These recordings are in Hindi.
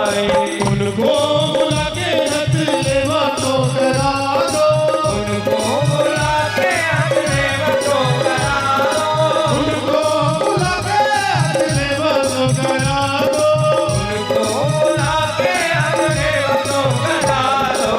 आए, उनको बुला के हथ लेवा तो करा दो, उनको बुला के हथलेवा तो करा दो, उनको बुला के हथ लेवा तो करा दो, उनको बुला के हथलेवा तो करा दो।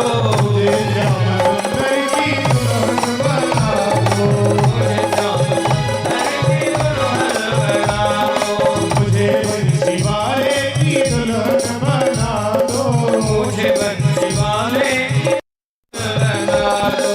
मुझे श्याम सुंदर की दुल्हन बना दो, मुझे श्याम सुंदर की दुल्हन बना दो, मुझे बंसी वाले की दुल्हन बना दो, मुझे बंसी वाले की दुल्हन बना दो।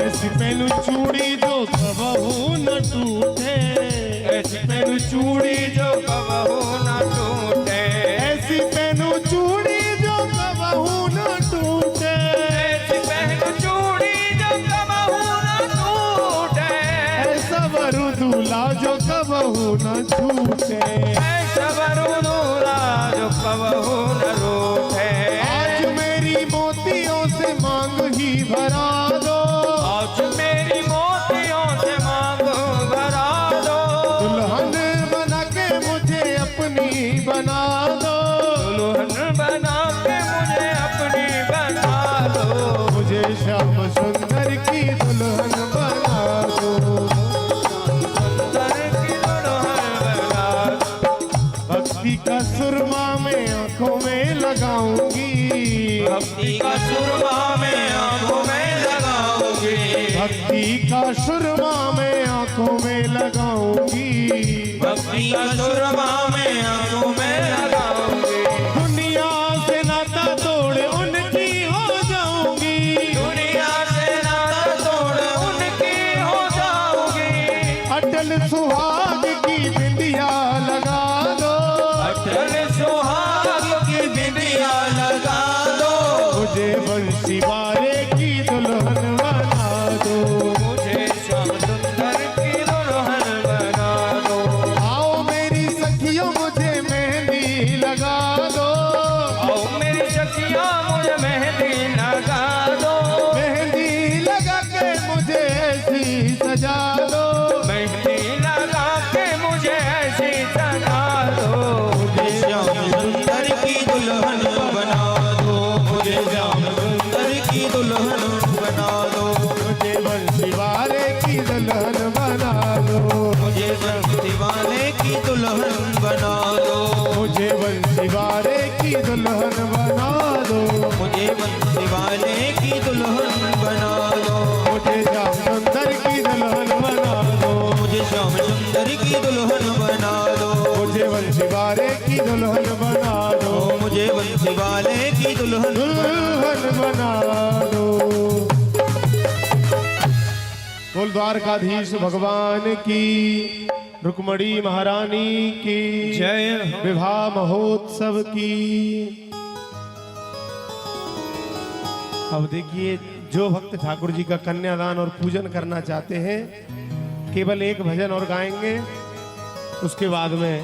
ऐसी पहनू चूड़ी जो कबहू न टूटे, ऐसी पहनू चूड़ी जो कबहू न टूटे, ऐसी पहनू चूड़ी जो कबहू न टूटे, ऐसी पहनू चूड़ी जो कबहू न टूटे, ऐसा वरु दूल्हा जो कबहू न छूटे। ऐसा वरु दूल्हा जो कबहू न रूठे। आज मेरी मोतियों से मांग ही भरा दो, आज मेरी मोतियों से मांग भरा दो, दुल्हन बना के मुझे अपनी बना दो, दुल्हन बना के मुझे अपनी बना दो, मुझे श्याम सुंदर की दुल्हन बना दो, सुंदर की दुल्हन बना दो। भक्ति का सुरमा में आंखों में लगाऊंगी, भक्ति का सुरमा में आंखों में लगाऊंगी, भक्ति का सुरमा में आंखों में लगाऊंगी, भक्ति का सुरमा में आंखों में लगाऊंगी, दुनिया से नाता तोड़ उनकी हो जाऊंगी, दुनिया से नाता तोड़ उनकी हो जाऊंगी, अटल सुहाग की बिंदिया लगा दो, अटल सुहाग की बिंदिया लगा दो, मुझे बंसी वाले की दुल्हन बना दो, मुझे श्याम सुंदर की दुल्हन बना दो। आओ मेरी सखियों मुझे मेहंदी लगा दो, आओ मेरी सखियां मुझे मेहंदी लगा दो, मेहंदी लगा के मुझे ऐसी सजा दो, मेहंदी लगा के मुझे ऐसी सजा दो, मुझे श्याम सुंदर की दुल्हन बना दो, मुझे श्याम सुंदर की दुल्हन बना दो, मुझे बंसी वाले की दुल्हन बना दो, मुझे बंसी वाले की दुल्हन बना दो, मुझे बंसी वाले की दुल्हन बना दो, मुझे बंसी वाले की दुल्हन बना दो, मुझे श्याम सुंदर की दुल्हन बना दो, मुझे श्याम सुंदर की दुल्हन बना दो, मुझे बंसी वाले की दुल्हन बना दो, मुझे बंसी वाले की दुल्हन दुल्हन बना दो। बोल द्वारकाधीश भगवान की, रुक्मणी महारानी की जय हो। विवाह महोत्सव की। अब देखिए, जो भक्त ठाकुर जी का कन्यादान और पूजन करना चाहते हैं, केवल एक भजन और गाएंगे, उसके बाद में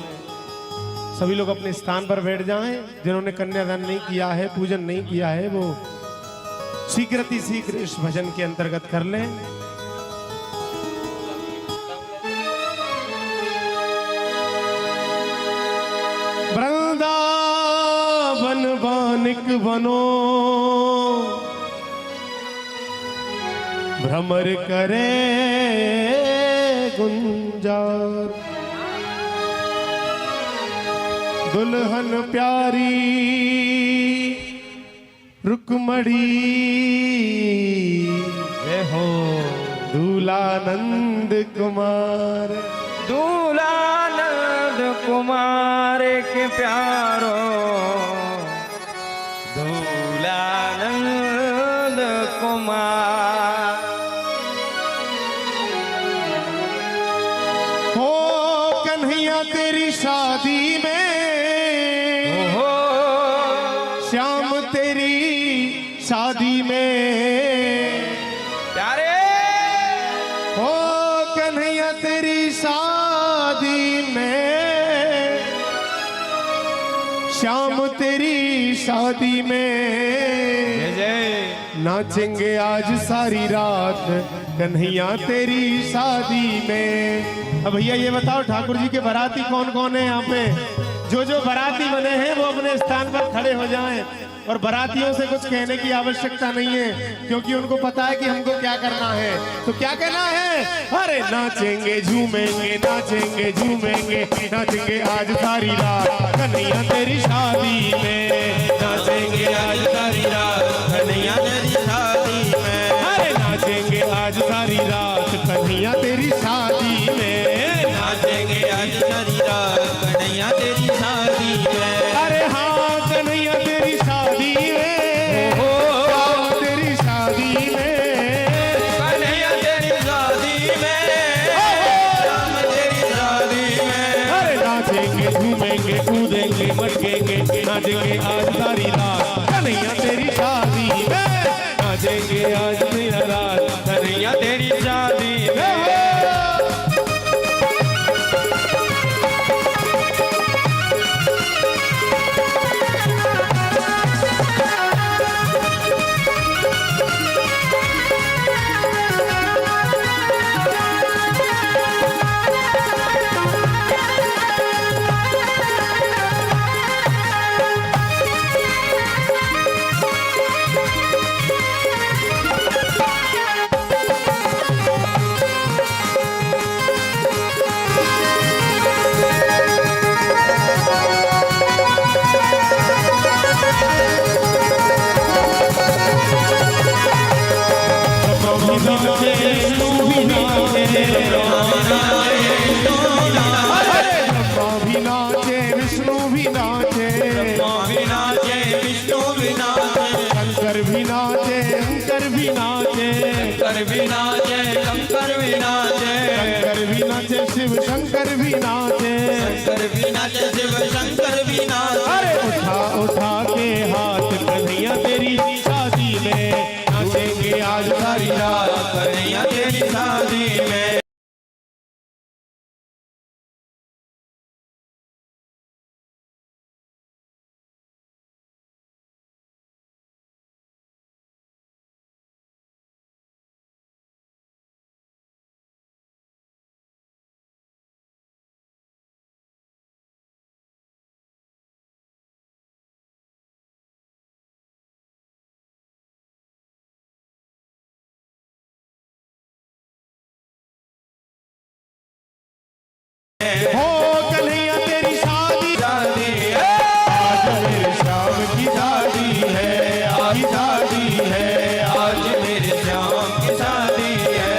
सभी लोग अपने स्थान पर बैठ जाएं। जिन्होंने कन्यादान नहीं किया है, पूजन नहीं किया है, वो शीघ्र इस भजन के अंतर्गत कर लें। वृंदावन बानिक बनो, भ्रमर करे गुंजार, दुल्हन प्यारी रुक्मणी वे हो, दूल्हा नंद कुमार, दूल्हा नंद कुमार के प्यारो, दूल्हा नंद कुमार। हो कन्हैया तेरी शादी में, ओहो श्याम तेरी शादी में, प्यारे हो कन्हैया तेरी शादी में, श्याम तेरी शादी में, जय नाचेंगे आज सारी रात कन्हैया तेरी शादी में। अब भैया ये बताओ ठाकुर जी के बाराती कौन कौन है यहाँ पे? जो बाराती बने हैं वो अपने स्थान पर खड़े हो जाएं, और बारातियों से कुछ कहने की आवश्यकता नहीं है, क्योंकि उनको पता है कि हमको क्या करना है। तो क्या कहना है? अरे नाचेंगे झूमेंगे नाचेंगे झूमेंगे नाचेंगे आज सारी रात कन्हैया तेरी शादी में, नाचेंगे आज सारी रात कन्हैया तेरी शादी में, अरे नाचेंगे आज सारी रात कन्हैया तेरी शादी में, नाचेंगे आज सारी रात कन्हैया तेरी शादी में, अरे हाँ कन्हैया तेरी शादी में, श्याम तेरी शादी में, कन्हैया तेरी शादी में, राम तेरी शादी में, अरे नाचेंगे झूमेंगे कूदेंगे मटकेंगे नाचेंगे आज सारी रात कन्हैया तेरी शादी में, नाचेंगे आज मेरा रात कन्हैया तेरी शादी में। ब्रह्मा भी नाचे विष्णु भी नाचे, भी नाचे विष्णु भी नाचे, शंकर भी नाचे शंकर भी नाचे, शंकर भी नाचे शंकर भी नाचे, शंकर भी नाचे शिव शंकर भी नाचे, शंकर भी नाचे शिव शंकर भी नाचे, अरे उठा उठा के हाथ कन्हैया तेरी शादी में, नाचेंगे आज सारी रात कन्हैया तेरी शादी में। हो कन्हैया तेरी शादी, शादी है आज मेरे श्याम की शादी है, आज शादी है, आज मेरे श्याम की शादी है,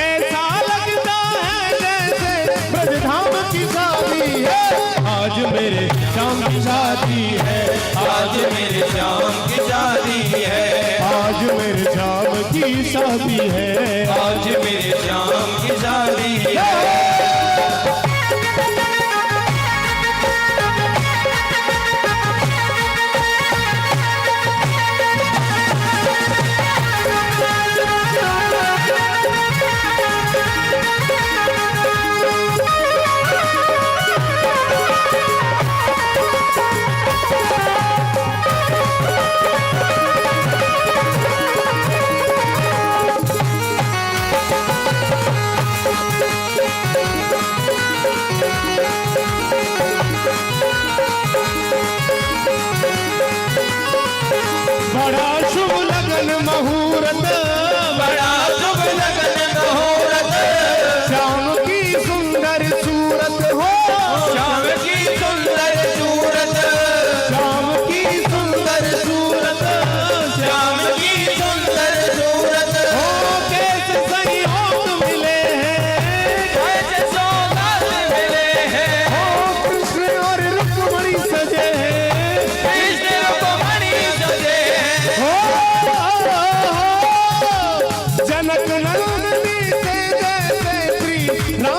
ऐसा लगता है जैसे ब्रजधाम की शादी है, आज मेरे श्याम की शादी है, आज मेरे श्याम की शादी है, आज मेरे श्याम की शादी है, आज मेरे श्याम की शादी है।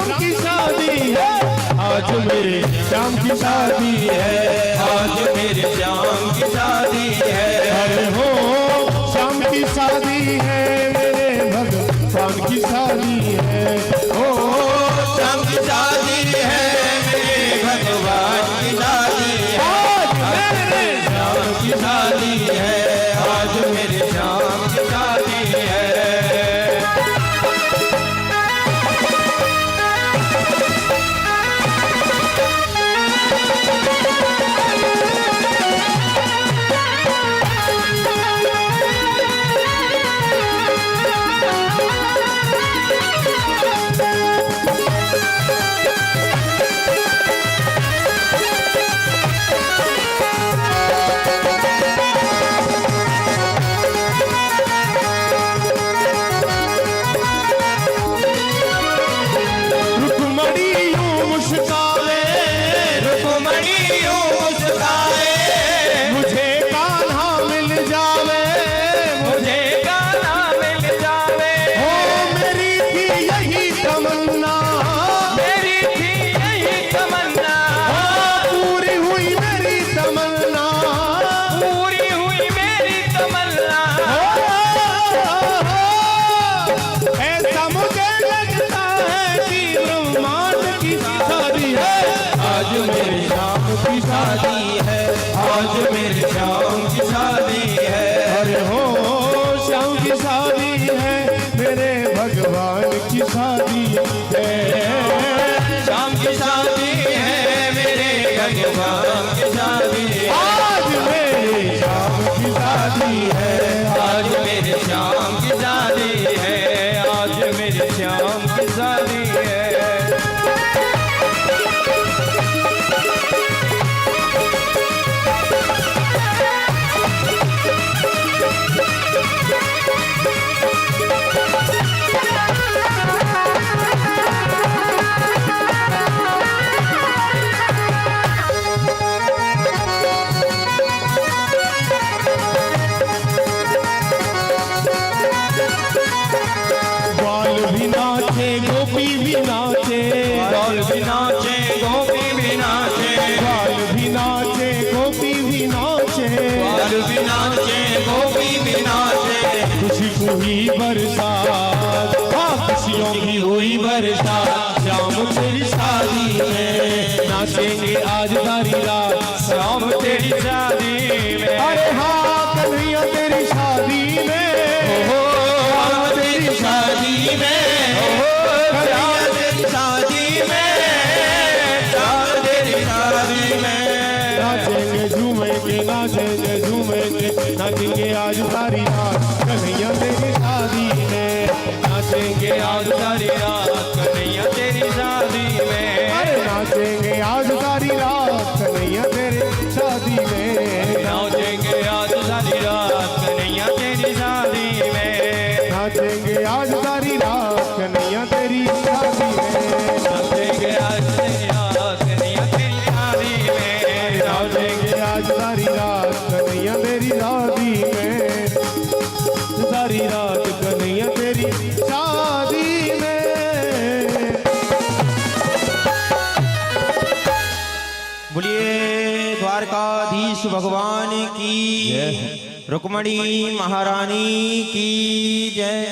श्याम की शादी है, आज मेरे श्याम की शादी है, आज मेरे श्याम की शादी है। अरे हो श्याम की शादी है, मेरे भगवान की शादी है, ओ श्याम की शादी है, मेरे भगवान की शादी है। आज मेरे श्याम की शादी है, आज मेरे श्याम की शादी है। रुक्मणी यूं मुस्काए, रुक्मणी यूं मुस्काए, मुझे कान्हा मिल जावे, मुझे गाना मिल जावे। हो मेरी थी यही तमन्ना, मेरी थी यही तमन्ना, पूरी हुई मेरी तमन्ना, पूरी हुई मेरी तमन्ना। ऐसा मुझे लगता है कि ब्रह्मांड की शादी है, आज मेरे श्याम की शादी है, आज मेरे श्याम की शादी है। अरे हो श्याम की शादी है, मेरे भगवान की शादी है, श्याम की शादी है, मेरे भगवान की शादी है। आज मेरे श्याम की शादी है, आज मेरे श्याम की शादी है, आज मेरे श्याम की शादी है। ग्वाल भी नाचे गोपी भी नाचे, डोल भी नाचे, गोपी भी नाचे, ग्वाल भी नाचे गोपी भी नाचे, डोल भी नाचे, गोपी भी नाचे। खुशी हुई बरसात, हाँ खुशियों की हुई बरसात, श्याम तेरी शादी में नाचेंगे आज सारी रात, श्याम तेरी शादी में, अरे हाँ कन्हैया तेरी शादी में, हो श्याम तेरी शादी में, श्याम तेरी शादी में, श्याम तेरी शादी में। नाचेंगे झूमेंगे नाचेंगे झूमेंगे, नाचेंगे आज सारी रात कन्हैया तेरी शादी में, नाचेंगे आज सारी रात कन्हैया तेरी शादी में, अरे नाचेंगे आज सारी रात कन्हैया तेरी शादी में, नाचेंगे आज सारी रात कन्हैया तेरी शादी में, नाचेंगे आज सारी रात कन्हैया तेरी शादी में, नाचेंगे आज सारी रात कन्हैया तेरी शादी में, नाचेंगे आज सारी रात कन्हैया तेरी शादी में, सारी रात कन्हैया तेरी शादी में। बोलिए द्वारकाधीश भगवान की, रुक्मणी महारानी की जय।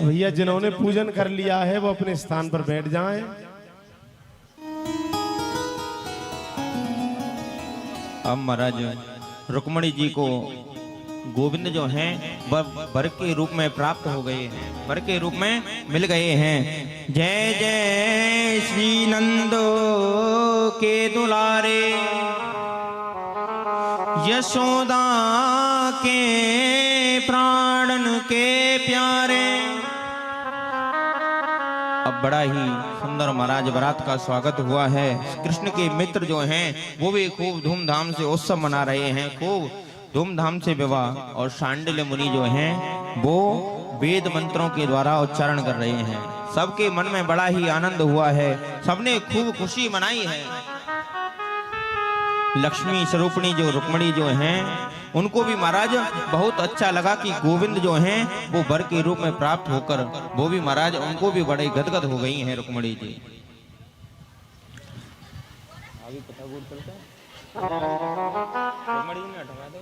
भैया जिन्होंने पूजन कर लिया है वो अपने स्थान पर बैठ जाएं। अब महाराज रुक्मणी जी को गोविंद जो हैं वह वर के रूप में प्राप्त हो गए हैं, वर के रूप में मिल गए हैं। जय जय श्री नंदो के दुलारे, यशोदा के प्राणन के प्यारे। अब बड़ा ही सुंदर महाराज बारात का स्वागत हुआ है। कृष्ण के मित्र जो हैं वो भी खूब धूमधाम से उत्सव मना रहे हैं, खूब धूमधाम से विवाह। और शांडिल्य मुनि जो हैं वो वेद मंत्रों के द्वारा उच्चारण कर रहे हैं। सबके मन में बड़ा ही आनंद हुआ है, सबने खूब खुशी मनाई है। लक्ष्मी स्वरूपणी जो रुक्मणी जो हैं उनको भी महाराज बहुत अच्छा लगा कि गोविंद जो हैं वो वर के रूप में प्राप्त होकर वो भी महाराज उनको भी बड़े गदगद हो गई हैं रुक्मणी जी। अभी पता गुड़ चलता है मड़ी ना हटवा दो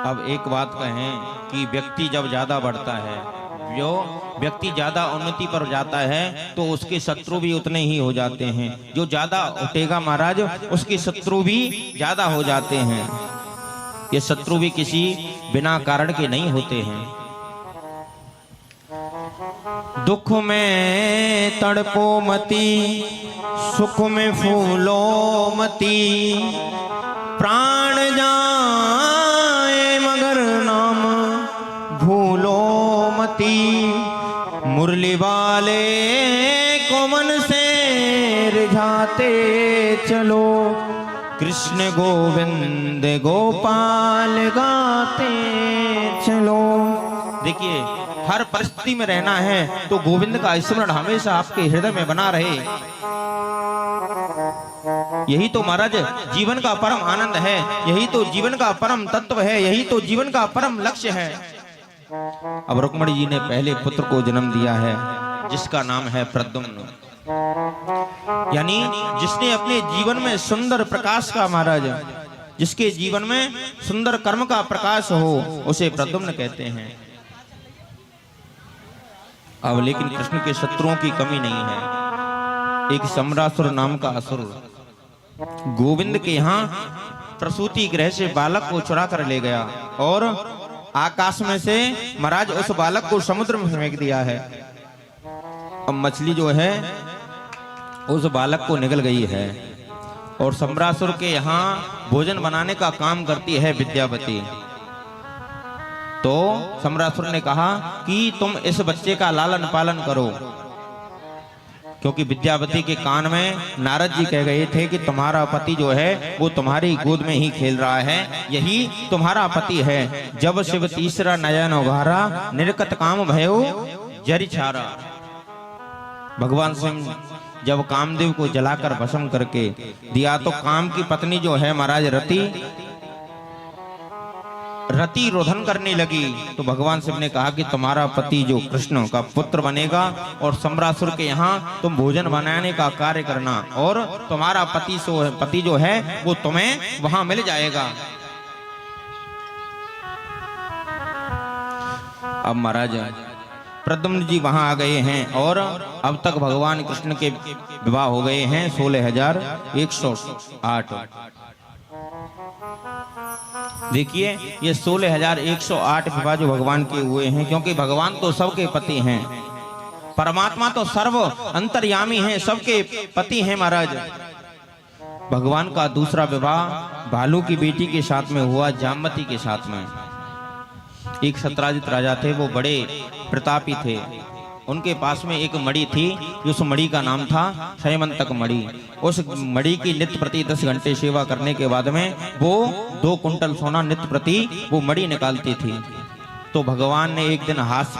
अब एक बात कहें कि व्यक्ति जब ज्यादा बढ़ता है, जो व्यक्ति ज्यादा उन्नति पर जाता है तो उसके शत्रु भी उतने ही हो जाते हैं। जो ज्यादा उठेगा महाराज उसके शत्रु भी ज्यादा हो जाते हैं। ये शत्रु भी किसी बिना कारण के नहीं होते हैं। दुख में तड़पो मती, सुख में फूलो मती, प्राण जाए मगर नाम भूलो मती, मुरली वाले को मन से रिझाते चलो, कृष्ण गोविंद गोपाल गाते चलो। देखिए हर परिस्थिति में रहना है तो गोविंद का स्मरण हमेशा आपके हृदय में बना रहे। यही तो महाराज जीवन का परम आनंद है, यही तो जीवन का परम तत्व है, यही तो जीवन का परम लक्ष्य है। अब रुक्मणी जी ने पहले पुत्र को जन्म दिया है जिसका नाम है प्रद्युम्न, यानी जिसने अपने जीवन में सुंदर प्रकाश का, महाराज जिसके जीवन में सुंदर कर्म का प्रकाश हो उसे प्रद्युम्न कहते हैं। अब लेकिन कृष्ण के शत्रुओं की कमी नहीं है। एक सम्रासुर नाम का असुर गोविंद के यहाँ प्रसूति गृह से बालक को चुरा कर ले गया और आकाश में से महाराज उस बालक को समुद्र में फेंक दिया है। अब मछली जो है उस बालक को निगल गई है और सम्रासुर के यहाँ भोजन बनाने का काम करती है विद्यावती। तो सम्रासुर ने कहा कि तुम इस बच्चे का लालन पालन करो, क्योंकि विद्यावती के कान में नारद जी कह गए थे कि तुम्हारा पति जो है वो तुम्हारी गोद में ही खेल रहा है, यही तुम्हारा पति है। जब शिव तीसरा नयन उघारा, निर्कत काम भयो जरि छारा। भगवान शिव जब कामदेव को जलाकर भस्म करके दिया तो काम की पत्नी जो है महाराज रति रोधन करने लगी। तो भगवान शिव ने कहा कि तुम्हारा पति जो कृष्ण का पुत्र बनेगा और सम्रासुर के यहाँ तुम भोजन बनाने का कार्य करना और तुम्हारा पति जो है वो तुम्हें वहां मिल जाएगा। अब महाराज प्रद्युम्न जी वहां आ गए हैं और अब तक भगवान कृष्ण के विवाह हो गए हैं 16,108। देखिए ये 16,108 विवाह जो भगवान के हुए हैं, क्योंकि भगवान तो सबके पति हैं, परमात्मा तो सर्व अंतर्यामी हैं, सबके पति हैं महाराज। भगवान का दूसरा विवाह भालू की बेटी के साथ में हुआ, जामवती के साथ में। एक सत्राजित राजा थे, वो बड़े प्रतापी थे। उनके पास में एक मणि थी, उस मणि का नाम था शयमंतक मणि। उस मणि की नित्य प्रति 10 घंटे सेवा करने के बाद में वो 2 कुंटल सोना नित्य प्रति वो मणि निकालती थी। तो भगवान ने एक दिन हास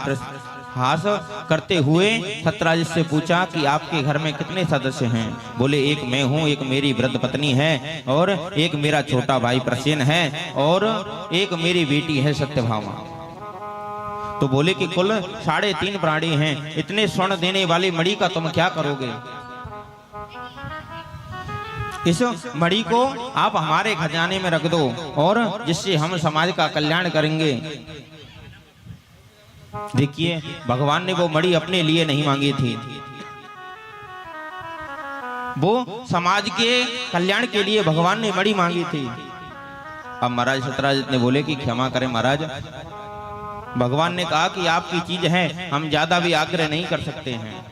करते हुए सत्राजित से पूछा कि आपके घर में कितने सदस्य हैं? बोले एक मैं हूँ, एक मेरी वृद्ध पत्नी है और एक मेरा छोटा भाई प्रसेन है और एक मेरी बेटी है सत्यभामा। तो बोले कि कुल 3.5 प्राणी हैं, इतने स्वर्ण देने वाली मणि का तुम क्या करोगे? इस मणि को आप हमारे खजाने में रख दो और जिससे हम समाज का कल्याण करेंगे। देखिए भगवान ने वो मणि अपने लिए नहीं मांगी थी, वो समाज के कल्याण के लिए भगवान ने मणि मांगी थी। अब महाराज सत्राजित ने बोले कि क्षमा करें महाराज, भगवान ने कहा कि आपकी चीज है, हम ज्यादा भी आग्रह नहीं कर सकते हैं।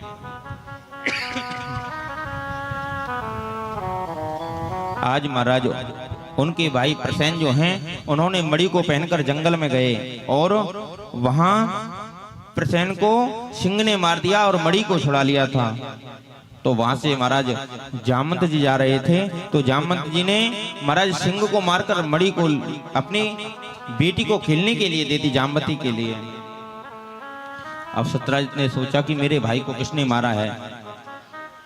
आज महाराज उनके भाई प्रसेन जो हैं उन्होंने मणि को पहनकर जंगल में गए और वहां प्रसेन को सिंह ने मार दिया और मणि को छुड़ा लिया था। तो वहां से महाराज जामवंत जी जा रहे थे, तो जामवंत जी ने महाराज सिंह को मारकर मणि को अपनी बेटी को खेलने के लिए दे दी, जामवती के लिए। अब सत्राजित ने सोचा कि मेरे भाई को किसने मारा है।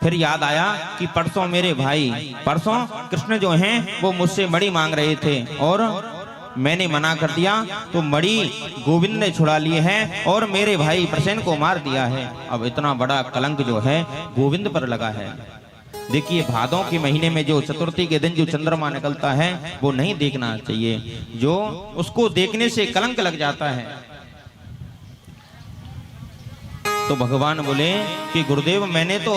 फिर याद आया कि परसों कृष्ण जो हैं वो मुझसे मणि मांग रहे थे और मैंने मना कर दिया तो मणि गोविंद ने छुड़ा लिए हैं और मेरे भाई प्रसेन को मार दिया है। अब इतना बड़ा कलंक जो है गोविंद पर लगा है। देखिए भादों के महीने में जो चतुर्थी के दिन जो चंद्रमा निकलता है वो नहीं देखना चाहिए, जो उसको देखने से कलंक लग जाता है। तो भगवान बोले कि गुरुदेव मैंने तो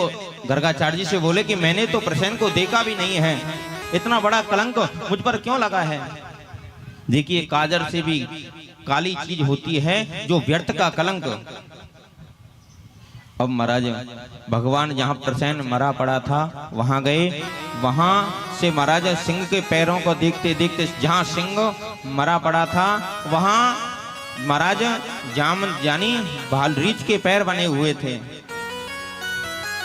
गर्गाचार्य जी से बोले कि मैंने तो प्रसेन को देखा भी नहीं है, इतना बड़ा कलंक मुझ पर क्यों लगा है। देखिए काजर से भी काली चीज होती है जो व्यर्थ का कलंक। अब महाराज भगवान जहाँ प्रसेन मरा पड़ा था वहां गए, वहां से महाराज सिंह के पैरों को देखते देखते जहाँ सिंह मरा पड़ा था वहां महाराज जानी भाल रीछ के पैर बने हुए थे।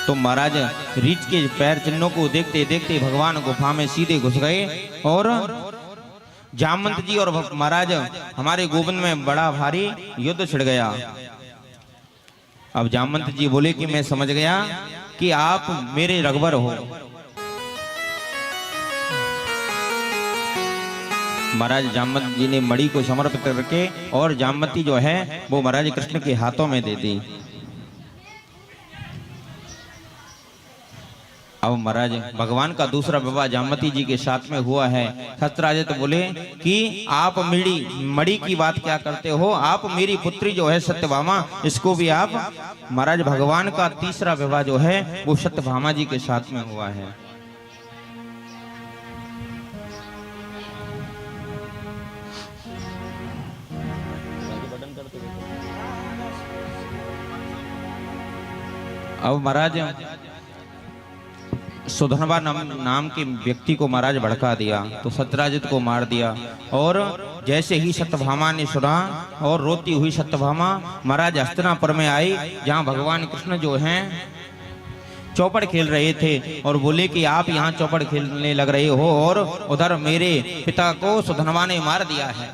तो महाराज रीछ के पैर चिन्हों को देखते देखते भगवान गुफा में सीधे घुस गए और जामवंत जी और महाराज हमारे गोविंद में बड़ा भारी युद्ध छिड़ गया। अब जामवंत जी बोले कि मैं समझ गया कि आप मेरे रघुवर हो। महाराज जामवंत जी ने मणि को समर्पित करके और जामवंती जो है वो महाराज कृष्ण के हाथों में दे दी। अब महाराज भगवान का दूसरा विवाह जामवती जी के साथ में हुआ है। सत्यराजित बोले कि आप मणि की बात क्या करते हो, आप मेरी पुत्री जो है सत्यभामा इसको भी आप। महाराज भगवान का तीसरा विवाह जो है वो सत्यभामा जी के साथ में हुआ है। अब महाराज सुधनवा नाम के व्यक्ति को महाराज भड़का दिया तो सत्यराजित को मार दिया। और जैसे ही सत्यभामा ने सुना और रोती हुई सत्यभामा महाराज हस्तिनापुर में आई, जहाँ भगवान कृष्ण जो हैं चौपड़ खेल रहे थे और बोले कि आप यहाँ चौपड़ खेलने लग रहे हो और उधर मेरे पिता को सुधनवा ने मार दिया है।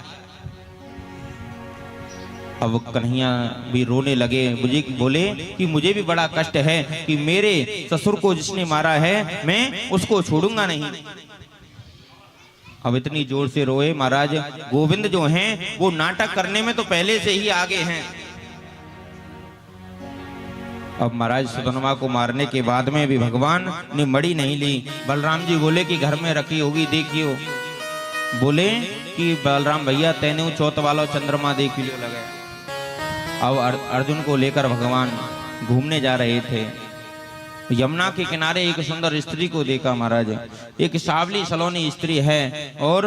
अब कन्हैया भी रोने लगे, मुझे बोले कि मुझे भी बड़ा कष्ट है कि मेरे ससुर को जिसने मारा है मैं उसको छोड़ूंगा नहीं। अब इतनी जोर से रोए। महाराज गोविंद जो हैं वो नाटक करने में तो पहले से ही आगे हैं। अब महाराज सुधनवा को मारने के बाद में भी भगवान ने मणि नहीं ली। बलराम जी बोले कि घर में रखी होगी देखियो। बोले कि बलराम भैया तेने चौथ वाला चंद्रमा देख लियो लगे। अब अर्जुन को लेकर भगवान घूमने जा रहे थे। यमुना के किनारे एक सुंदर स्त्री को देखा महाराज, एक सावली सलोनी स्त्री है। और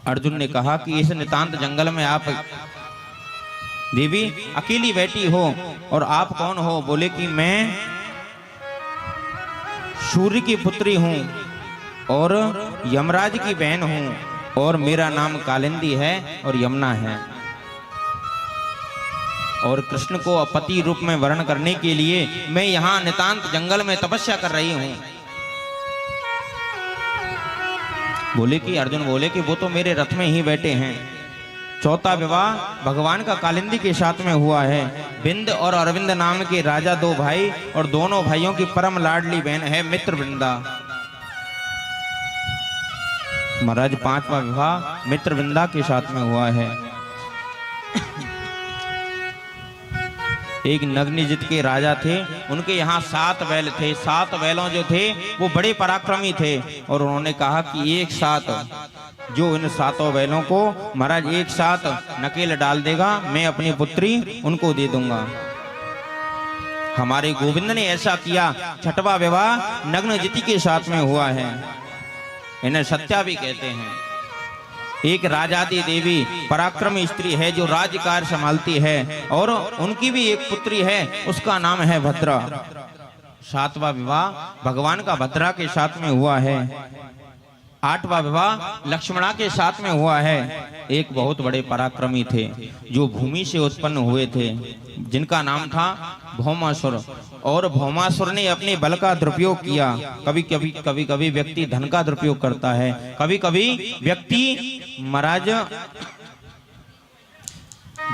अर्जुन ने कहा कि इस नितांत जंगल में आप देवी अकेली बैठी हो और आप कौन हो। बोले कि मैं सूर्य की पुत्री हूँ और यमराज की बहन हूँ और मेरा नाम कालिंदी है और यमुना है। और कृष्ण को पति रूप में वर्ण करने के लिए मैं यहाँ नितांत जंगल में तपस्या कर रही हूँ। बोले कि अर्जुन बोले कि वो तो मेरे रथ में ही बैठे हैं। चौथा विवाह भगवान का कालिंदी के साथ में हुआ है। बिंद और अरविंद नाम के राजा दो भाई और दोनों भाइयों की परम लाडली बहन है मित्र वृंदा। महाराज पांचवा विवाह मित्र वृंदा के साथ में हुआ है। एक नग्निजित के राजा थे, उनके यहाँ 7 बैल थे। 7 बैलों जो थे वो बड़े पराक्रमी थे और उन्होंने कहा कि एक साथ जो इन 7 बैलों को महाराज एक साथ नकेल डाल देगा मैं अपनी पुत्री उनको दे दूंगा। हमारे गोविंद ने ऐसा किया। छठवां विवाह नग्नजिति के साथ में हुआ है। इन्हें सत्या भी कहते हैं। एक राजादी देवी पराक्रमी स्त्री है जो राज्यकार्य संभालती है और उनकी भी एक पुत्री है, उसका नाम है भद्रा। 7वां विवाह भगवान का भद्रा के साथ में हुआ है। 8वां विवाह लक्ष्मणा के साथ में हुआ है। एक बहुत बड़े पराक्रमी थे जो भूमि से उत्पन्न हुए थे, जिनका नाम था भौमासुर। और भौमासुर ने अपने बल का दुरुपयोग किया। कभी कभी व्यक्ति धन का दुरुपयोग करता है, कभी कभी व्यक्ति महाराज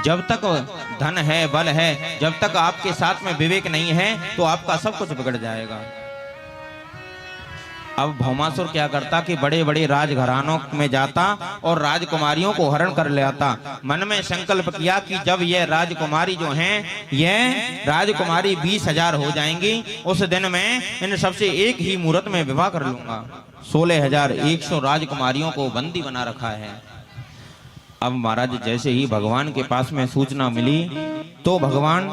जब तक धन है बल है, जब तक आपके साथ में विवेक नहीं है तो आपका सब कुछ बिगड़ जाएगा। अब भौमासुर क्या करता कि बड़े बड़े राजघरानों में जाता और राजकुमारियों को हरण कर ले आता। मन में संकल्प किया कि जब यह राजकुमारी जो हैं, यह राजकुमारी 20,000 हो जाएंगी, उस दिन मैं इन सबसे एक ही मुहूर्त में विवाह कर लूंगा। 16,100 राजकुमारियों को बंदी बना रखा है। अब महाराज जैसे ही भगवान के पास में सूचना मिली तो भगवान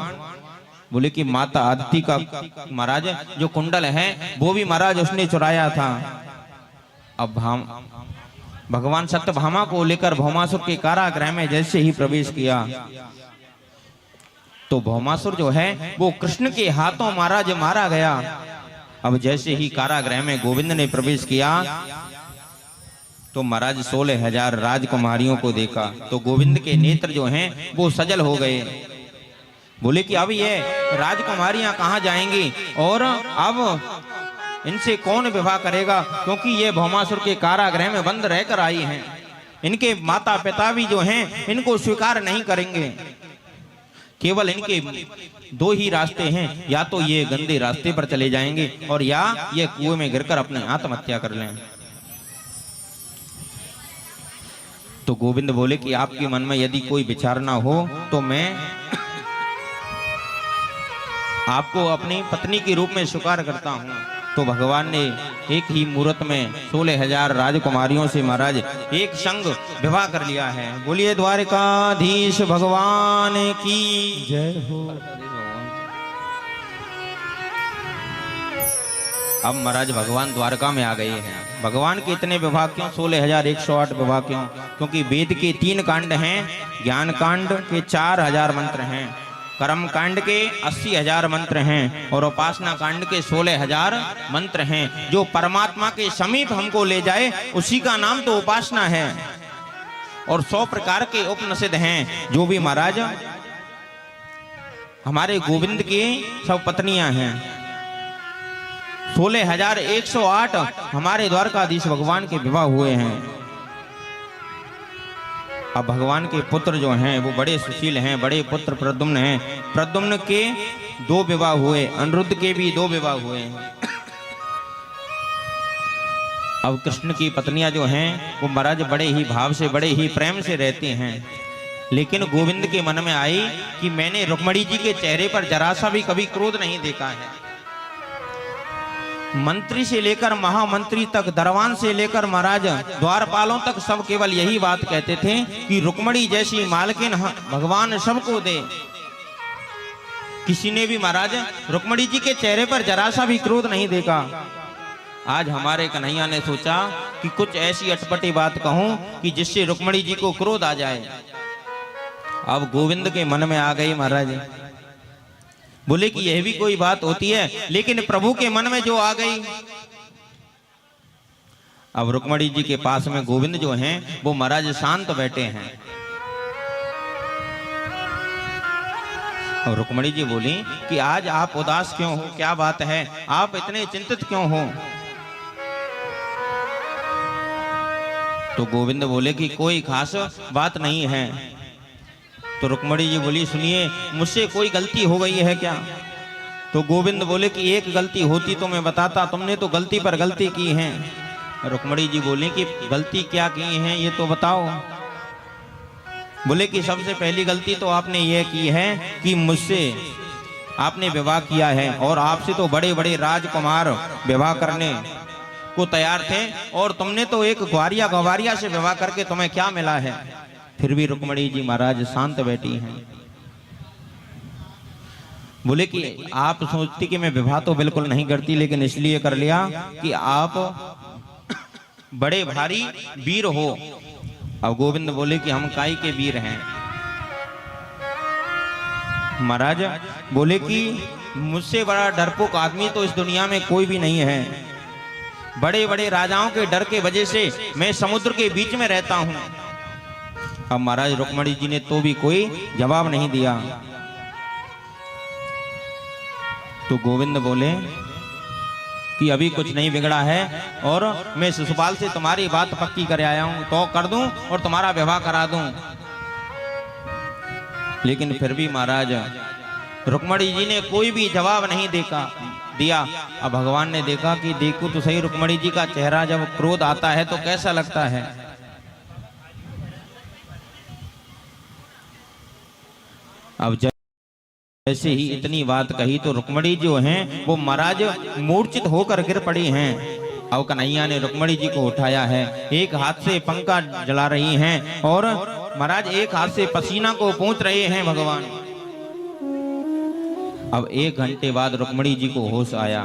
बोले कि माता आदिति का महाराज जो कुंडल है वो भी महाराज उसने चुराया था। अब हम भगवान सत्यभामा को लेकर भौमासुर के कारागृह में जैसे ही प्रवेश किया तो भौमासुर जो है वो कृष्ण के हाथों महाराज मारा गया। अब जैसे ही कारागृह में गोविंद ने प्रवेश किया तो महाराज 16,000 राजकुमारियों को देखा तो गोविंद के नेत्र जो हैं वो सजल हो गए। बोले कि अब ये राजकुमारियां कहाँ जाएंगी और अब इनसे कौन विवाह करेगा, क्योंकि ये भौमासुर के कारागृह में बंद रहकर आई हैं। इनके माता पिता भी जो हैं इनको स्वीकार नहीं करेंगे। केवल इनके दो ही रास्ते हैं, या तो ये गंदे रास्ते पर चले जाएंगे और या ये कुएं में गिरकर अपने आत्महत्या कर लें। तो गोविंद बोले कि आपके मन में यदि कोई विचार ना हो तो मैं आपको अपनी पत्नी के रूप में स्वीकार करता हूँ। तो भगवान ने एक ही मुहूर्त में 16,000 राजकुमारियों से महाराज एक संग विवाह कर लिया है। बोलिए द्वारकाधीश भगवान की जय हो। अब महाराज भगवान द्वारका में आ गए हैं। भगवान के इतने विवाह क्यों, 16,108 विवाह क्यों? क्योंकि वेद के 3 कांड हैं, ज्ञान कांड के 4,000 मंत्र हैं, कर्म कांड के 80,000 मंत्र हैं और उपासना कांड के 16,000 मंत्र हैं। जो परमात्मा के समीप हमको ले जाए उसी का नाम तो उपासना है। और 100 प्रकार के उपनिषद हैं जो भी महाराज हमारे गोविंद की सब पत्नियां हैं। 16,108 हमारे द्वारकाधीश भगवान के विवाह हुए हैं। अब भगवान के पुत्र जो हैं वो बड़े सुशील हैं। बड़े पुत्र प्रद्युम्न हैं। प्रद्युम्न के 2 विवाह हुए, अनिरुद्ध के भी 2 विवाह हुए। अब कृष्ण की पत्नियां जो हैं वो महाराज बड़े ही भाव से, बड़े ही प्रेम से रहते हैं। लेकिन गोविंद के मन में आई कि मैंने रुक्मिणी जी के चेहरे पर जरा सा भी कभी क्रोध नहीं देखा है। मंत्री से लेकर महामंत्री तक, दरबान से लेकर महाराज द्वारपालों तक सब केवल यही बात कहते थे कि रुक्मिणी जैसी मालकिन भगवान सबको दे। किसी ने भी महाराज रुक्मिणी जी के चेहरे पर जरा सा भी क्रोध नहीं देखा। आज हमारे कन्हैया ने सोचा कि कुछ ऐसी अटपटी बात कहूं कि जिससे रुक्मिणी जी को क्रोध आ जाए। अब गोविंद के मन में आ गई महाराज। बोले कि यह भी कोई बात होती है, लेकिन प्रभु के मन में जो आ गई। अब रुक्मिणी जी के पास में गोविंद जो हैं वो महाराज शांत बैठे हैं। और रुक्मिणी जी बोली कि आज आप उदास क्यों हो, क्या बात है, आप इतने चिंतित क्यों हो? तो गोविंद बोले कि कोई खास बात नहीं है। तो रुक्मिणी जी बोली सुनिए, मुझसे कोई गलती हो गई है क्या? तो गोविंद बोले कि एक गलती होती तो मैं बताता, तुमने तो गलती पर गलती की है। रुक्मिणी जी बोली कि गलती क्या की है ये तो बताओ। बोले कि सबसे पहली गलती तो आपने ये की है कि मुझसे आपने विवाह किया है और आपसे तो बड़े बड़े राजकुमार विवाह करने को तैयार थे और तुमने तो एक ग्वारिया गवारिया से विवाह करके तुम्हें क्या मिला है? फिर भी रुक्मिणी जी महाराज शांत बैठी हैं। बोले कि आप सोचती कि मैं विवाह तो बिल्कुल नहीं करती, लेकिन इसलिए कर लिया कि आप बड़े भारी वीर हो। अब गोविंद बोले कि हम काई के वीर हैं? महाराज बोले कि मुझसे बड़ा डरपोक आदमी तो इस दुनिया में कोई भी नहीं है। बड़े बड़े राजाओं के डर के वजह से मैं समुद्र के बीच में रहता हूं। अब महाराज रुक्मिणी जी ने तो भी कोई जवाब नहीं दिया। तो गोविंद बोले कि अभी कुछ नहीं बिगड़ा है और मैं शिशुपाल से तुम्हारी बात पक्की कर आया हूं, तो कर दूं और तुम्हारा विवाह करा दूं। लेकिन फिर भी महाराज रुक्मिणी जी ने कोई भी जवाब नहीं दिया। अब भगवान ने देखा कि देखो तो सही, रुक्मणी जी का चेहरा जब क्रोध आता है तो कैसा लगता है। अब जैसे ही इतनी बात कही तो रुक्मणी जो हैं वो महाराज मूर्छित होकर गिर पड़ी हैं। अब कन्हैया ने रुक्मणी जी को उठाया है, एक हाथ से पंखा जला रही हैं और महाराज एक हाथ से पसीना को पोंछ रहे हैं भगवान। अब 1 घंटे बाद रुक्मणी जी को होश आया।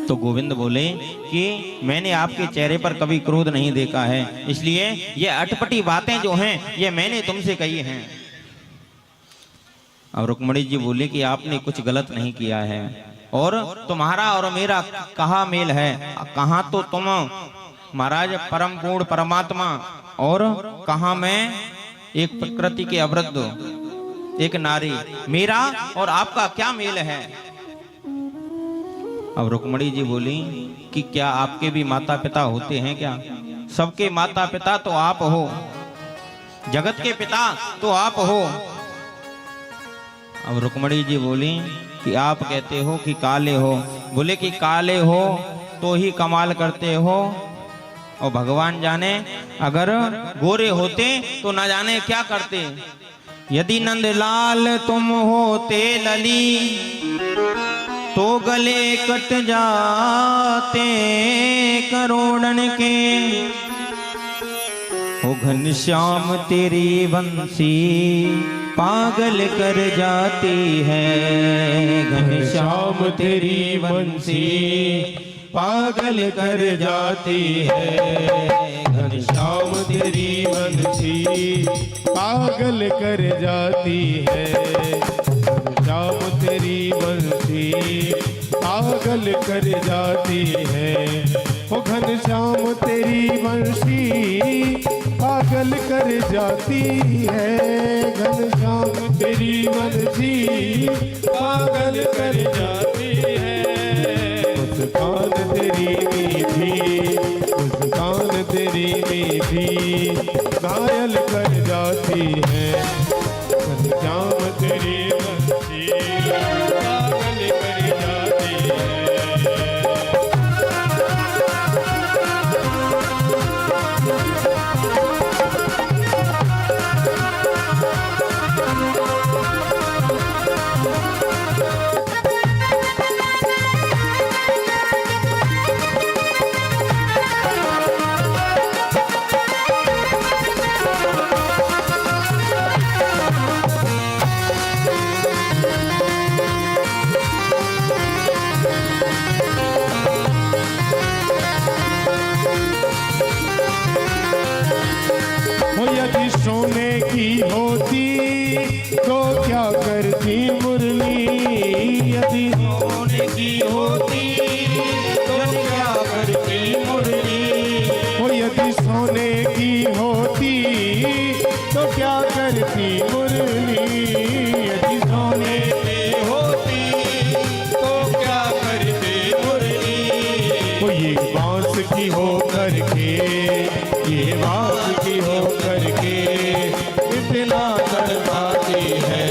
तो गोविंद बोले कि मैंने आपके चेहरे पर कभी क्रोध नहीं देखा है, इसलिए ये अटपटी बातें जो हैं ये मैंने तुमसे कही हैं। अब रुक्मणी जी बोले कि आपने कुछ गलत नहीं किया है और तुम्हारा और मेरा कहाँ मेल है, कहाँ तो तुम महाराज परम पूर्ण परमात्मा और कहाँ मैं एक प्रकृति के अवृद्ध एक नारी, मेरा और आपका क्या मेल है। अब रुक्मणी जी बोली कि क्या आपके भी माता पिता होते हैं क्या? सबके माता पिता तो आप हो, जगत के पिता तो आप हो। अब रुक्मणी जी बोली कि आप कहते हो कि काले हो, बोले कि काले हो तो ही कमाल करते हो और भगवान जाने अगर गोरे होते तो न जाने क्या करते। यदि नंदलाल तुम होते लली तो गले कट जाते करोड़न के। ओ घनश्याम तेरी बंसी पागल कर जाती है, घनश्याम तेरी बंसी पागल कर जाती है, घनश्याम तेरी बंसी पागल कर जाती है, घनश्याम तेरी बंसी पागल कर जाती है। ओ घनश्याम तेरी बंसी पागल कर जाती है, घनश्याम तेरी बंसी पागल कर जाती है। मुस्कान तेरी मीठी, मुस्कान तेरी मीठी घायल कर जाती है, घनश्याम तेरी बंसी पागल कर जाती है। यदि सोने की होती तो क्या करती मुरली, यदि सोने की होती तो क्या करती मुरली। वो यदि सोने की होती तो क्या करती मुरली, यदि सोने की होती तो क्या करती मुरली। वो ये बांस की हो करके, ये बांस की हो करके इतना तड़पाती है,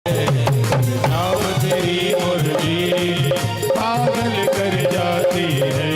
घनश्याम तेरी मुरली पागल कर जाती है।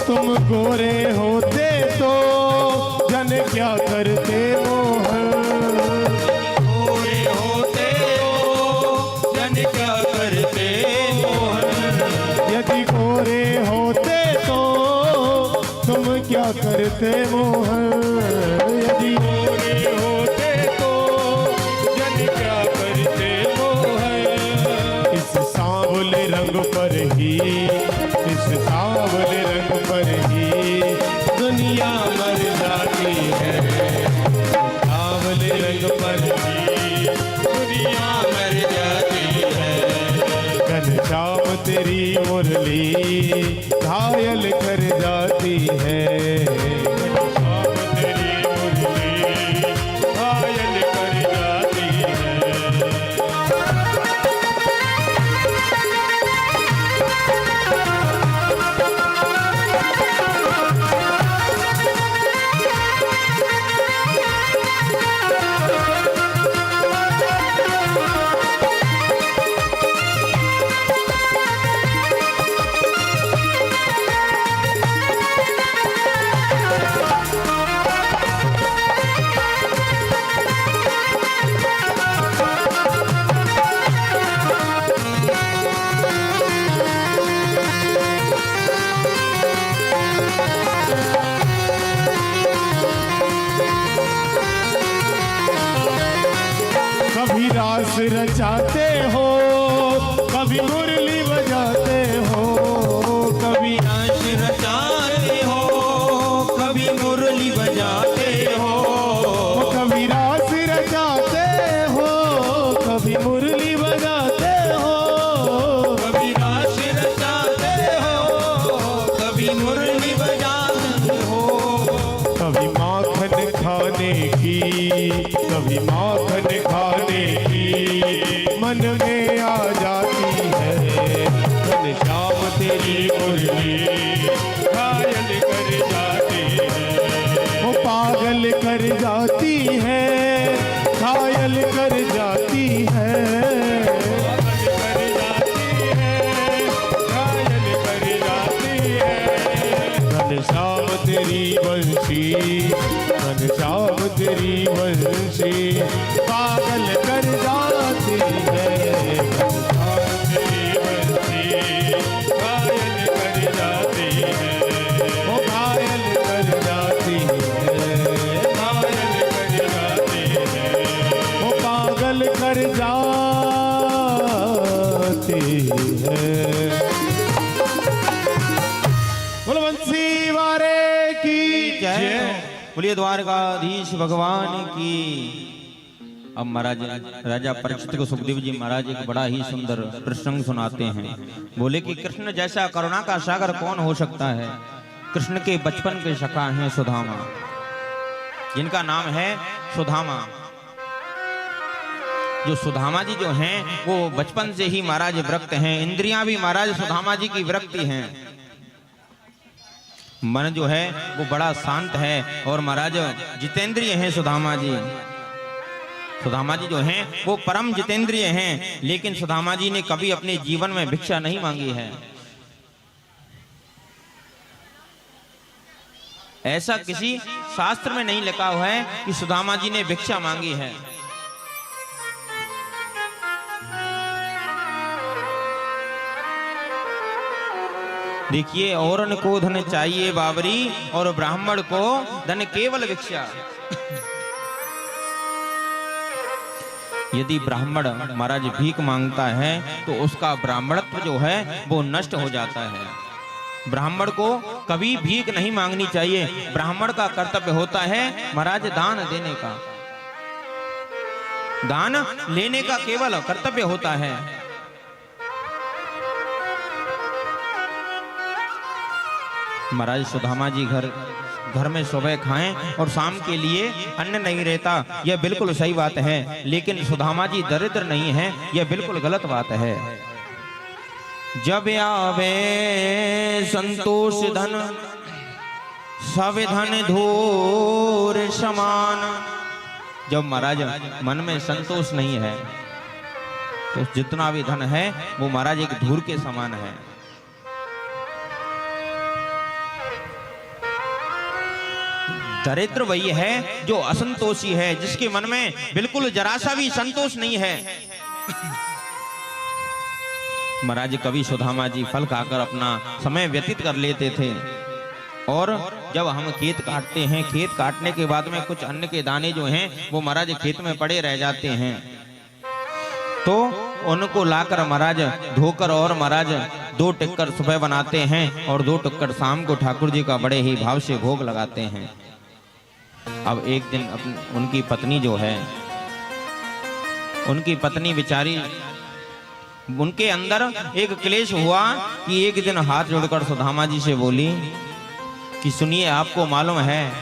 तुम गोरे होते तो जन क्या करते मोहन, गोरे होते तो जन क्या करते मोहन। यदि गोरे होते तो तुम क्या करते मोहन, यदि गोरे होते तो जन क्या करते मोहन। इस सांवले रंग पर ही, इस सांवले रंग पर ही तेरी मुरली घायल कर जाती है। घनश्याम तेरी मुरली घायल कर जाती है। कभी रास रचाते हो, कभी मुरली बजाते हो, कभी रास रचाते हो, कभी मुरली बजाते हो, कभी रास रचाते हो, कभी मुरली बजाते हो, कभी रास रचाते हो, कभी मुरली बजाते हो। कभी माखन खाने की, कभी माखन खाने की मन में आ जाती है। घनश्याम तेरी मुरली घायल कर जाती है। वो पागल कर जाती है, घायल कर जाती है। घायल कर जाती है। घनश्याम तेरी बंसी, घनश्याम तेरी बंसी पागल कर जाती है। घनश्याम तेरी बंसी घायल कर जाती है। वो घायल कर जाती है, घायल कर जाती है। वो पागल कर जाती है। बोलो बंसी वारे की जय। बोलिए द्वारकाधीश भगवान की। अब महाराज राजा परीक्षित को सुखदेव जी महाराज एक बड़ा ही सुंदर प्रसंग सुनाते हैं। बोले कि कृष्ण जैसा करुणा का सागर कौन हो सकता है। कृष्ण के बचपन के सखा हैं सुदामा, जिनका नाम है सुदामा। जो सुदामा जी जो हैं वो बचपन से ही महाराज विरक्त हैं। इंद्रियां भी महाराज सुदामा जी की विरक्ति हैं। मन जो है वो बड़ा शांत है और महाराज जितेंद्रिय हैं सुदामा जी। सुदामा जी जो हैं वो परम जितेंद्रिय हैं, लेकिन सुदामा जी ने कभी अपने जीवन में भिक्षा नहीं मांगी है। ऐसा किसी शास्त्र में नहीं लिखा हुआ है कि सुदामा जी ने भिक्षा मांगी है। देखिए, औरन को धन चाहिए बाबरी और ब्राह्मण को धन केवल भिक्षा। यदि ब्राह्मण महाराज भीख मांगता है तो उसका ब्राह्मणत्व जो है वो नष्ट हो जाता है। ब्राह्मण को कभी भीख नहीं मांगनी चाहिए। ब्राह्मण का कर्तव्य होता है महाराज दान देने का, दान लेने का केवल कर्तव्य होता है। महाराज सुदामा जी घर में सुबह खाएं और शाम के लिए अन्न नहीं रहता, यह बिल्कुल सही बात है। लेकिन सुदामा जी दरिद्र नहीं है, यह बिल्कुल गलत बात है। जब आवे संतोष धन सब धन धूर समान। जब महाराज मन में संतोष नहीं है तो जितना भी धन है वो महाराज एक धूर के समान है। दरिद्र वही है जो असंतोषी है, जिसके मन में बिल्कुल जरा सा भी संतोष नहीं है। महाराज कवि सुदामा जी फल खाकर अपना समय व्यतीत कर लेते थे। और जब हम खेत काटते हैं, खेत काटने के बाद में कुछ अन्न के दाने जो हैं वो महाराज खेत में पड़े रह जाते हैं, तो उनको लाकर महाराज धोकर और महाराज 2 टिक्कर सुबह बनाते हैं और 2 टिक्कर शाम को ठाकुर जी का बड़े ही भाव से भोग लगाते हैं। अब एक दिन उनकी पत्नी जो है, उनकी पत्नी बेचारी उनके अंदर एक क्लेश हुआ कि एक दिन हाथ जोड़कर सुदामा जी से बोली कि सुनिए, आपको मालूम है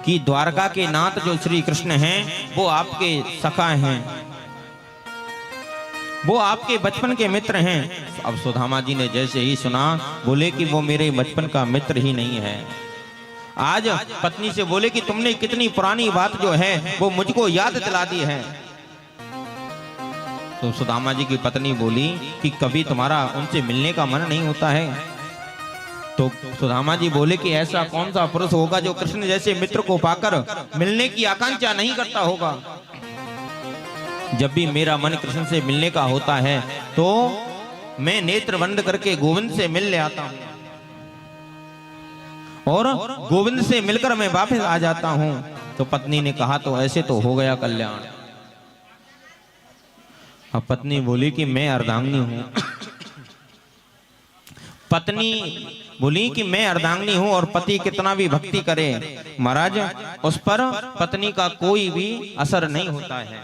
कि द्वारका के नाथ जो श्री कृष्ण हैं वो आपके सखा हैं, वो आपके बचपन के मित्र हैं। अब सुदामा जी ने जैसे ही सुना बोले कि वो मेरे बचपन का मित्र ही नहीं है। आज पत्नी से बोले कि तुमने कितनी पुरानी बात जो है वो मुझको याद दिला दी है। तो सुदामा जी की पत्नी बोली कि कभी तुम्हारा उनसे मिलने का मन नहीं होता है? तो सुदामा जी बोले कि ऐसा कौन सा पुरुष होगा जो कृष्ण जैसे मित्र को पाकर मिलने की आकांक्षा नहीं करता होगा। जब भी मेरा मन कृष्ण से मिलने का होता है तो मैं नेत्र बंद करके गोविंद से मिल ले आता हूं और गोविंद से मिलकर मैं वापस आ जाता हूं। तो पत्नी ने कहा तो ऐसे तो हो गया कल्याण। अब पत्नी बोली कि मैं अर्धांगिनी हूं। पत्नी बोली कि मैं अर्धांगिनी हूं और पति कितना भी भक्ति करे महाराज उस पर पत्नी का कोई भी असर नहीं होता है,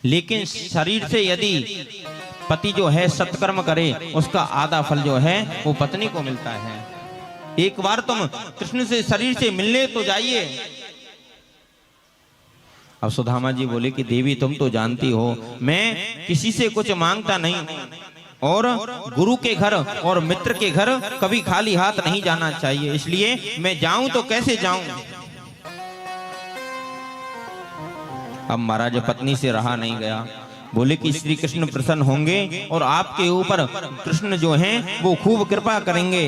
लेकिन शरीर से यदि पति जो है सत्कर्म करे उसका आधा फल जो है वो पत्नी को मिलता है। एक बार तुम कृष्ण से शरीर से मिलने तो जाइए। अब सुदामा जी बोले कि देवी तुम तो जानती हो मैं किसी से कुछ मांगता नहीं और गुरु के घर और मित्र के घर कभी खाली हाथ नहीं जाना चाहिए, इसलिए मैं जाऊं तो कैसे जाऊं। अब महाराज पत्नी से रहा नहीं गया, बोले कि श्री कृष्ण प्रसन्न होंगे और आपके ऊपर कृष्ण जो हैं वो खूब कृपा करेंगे।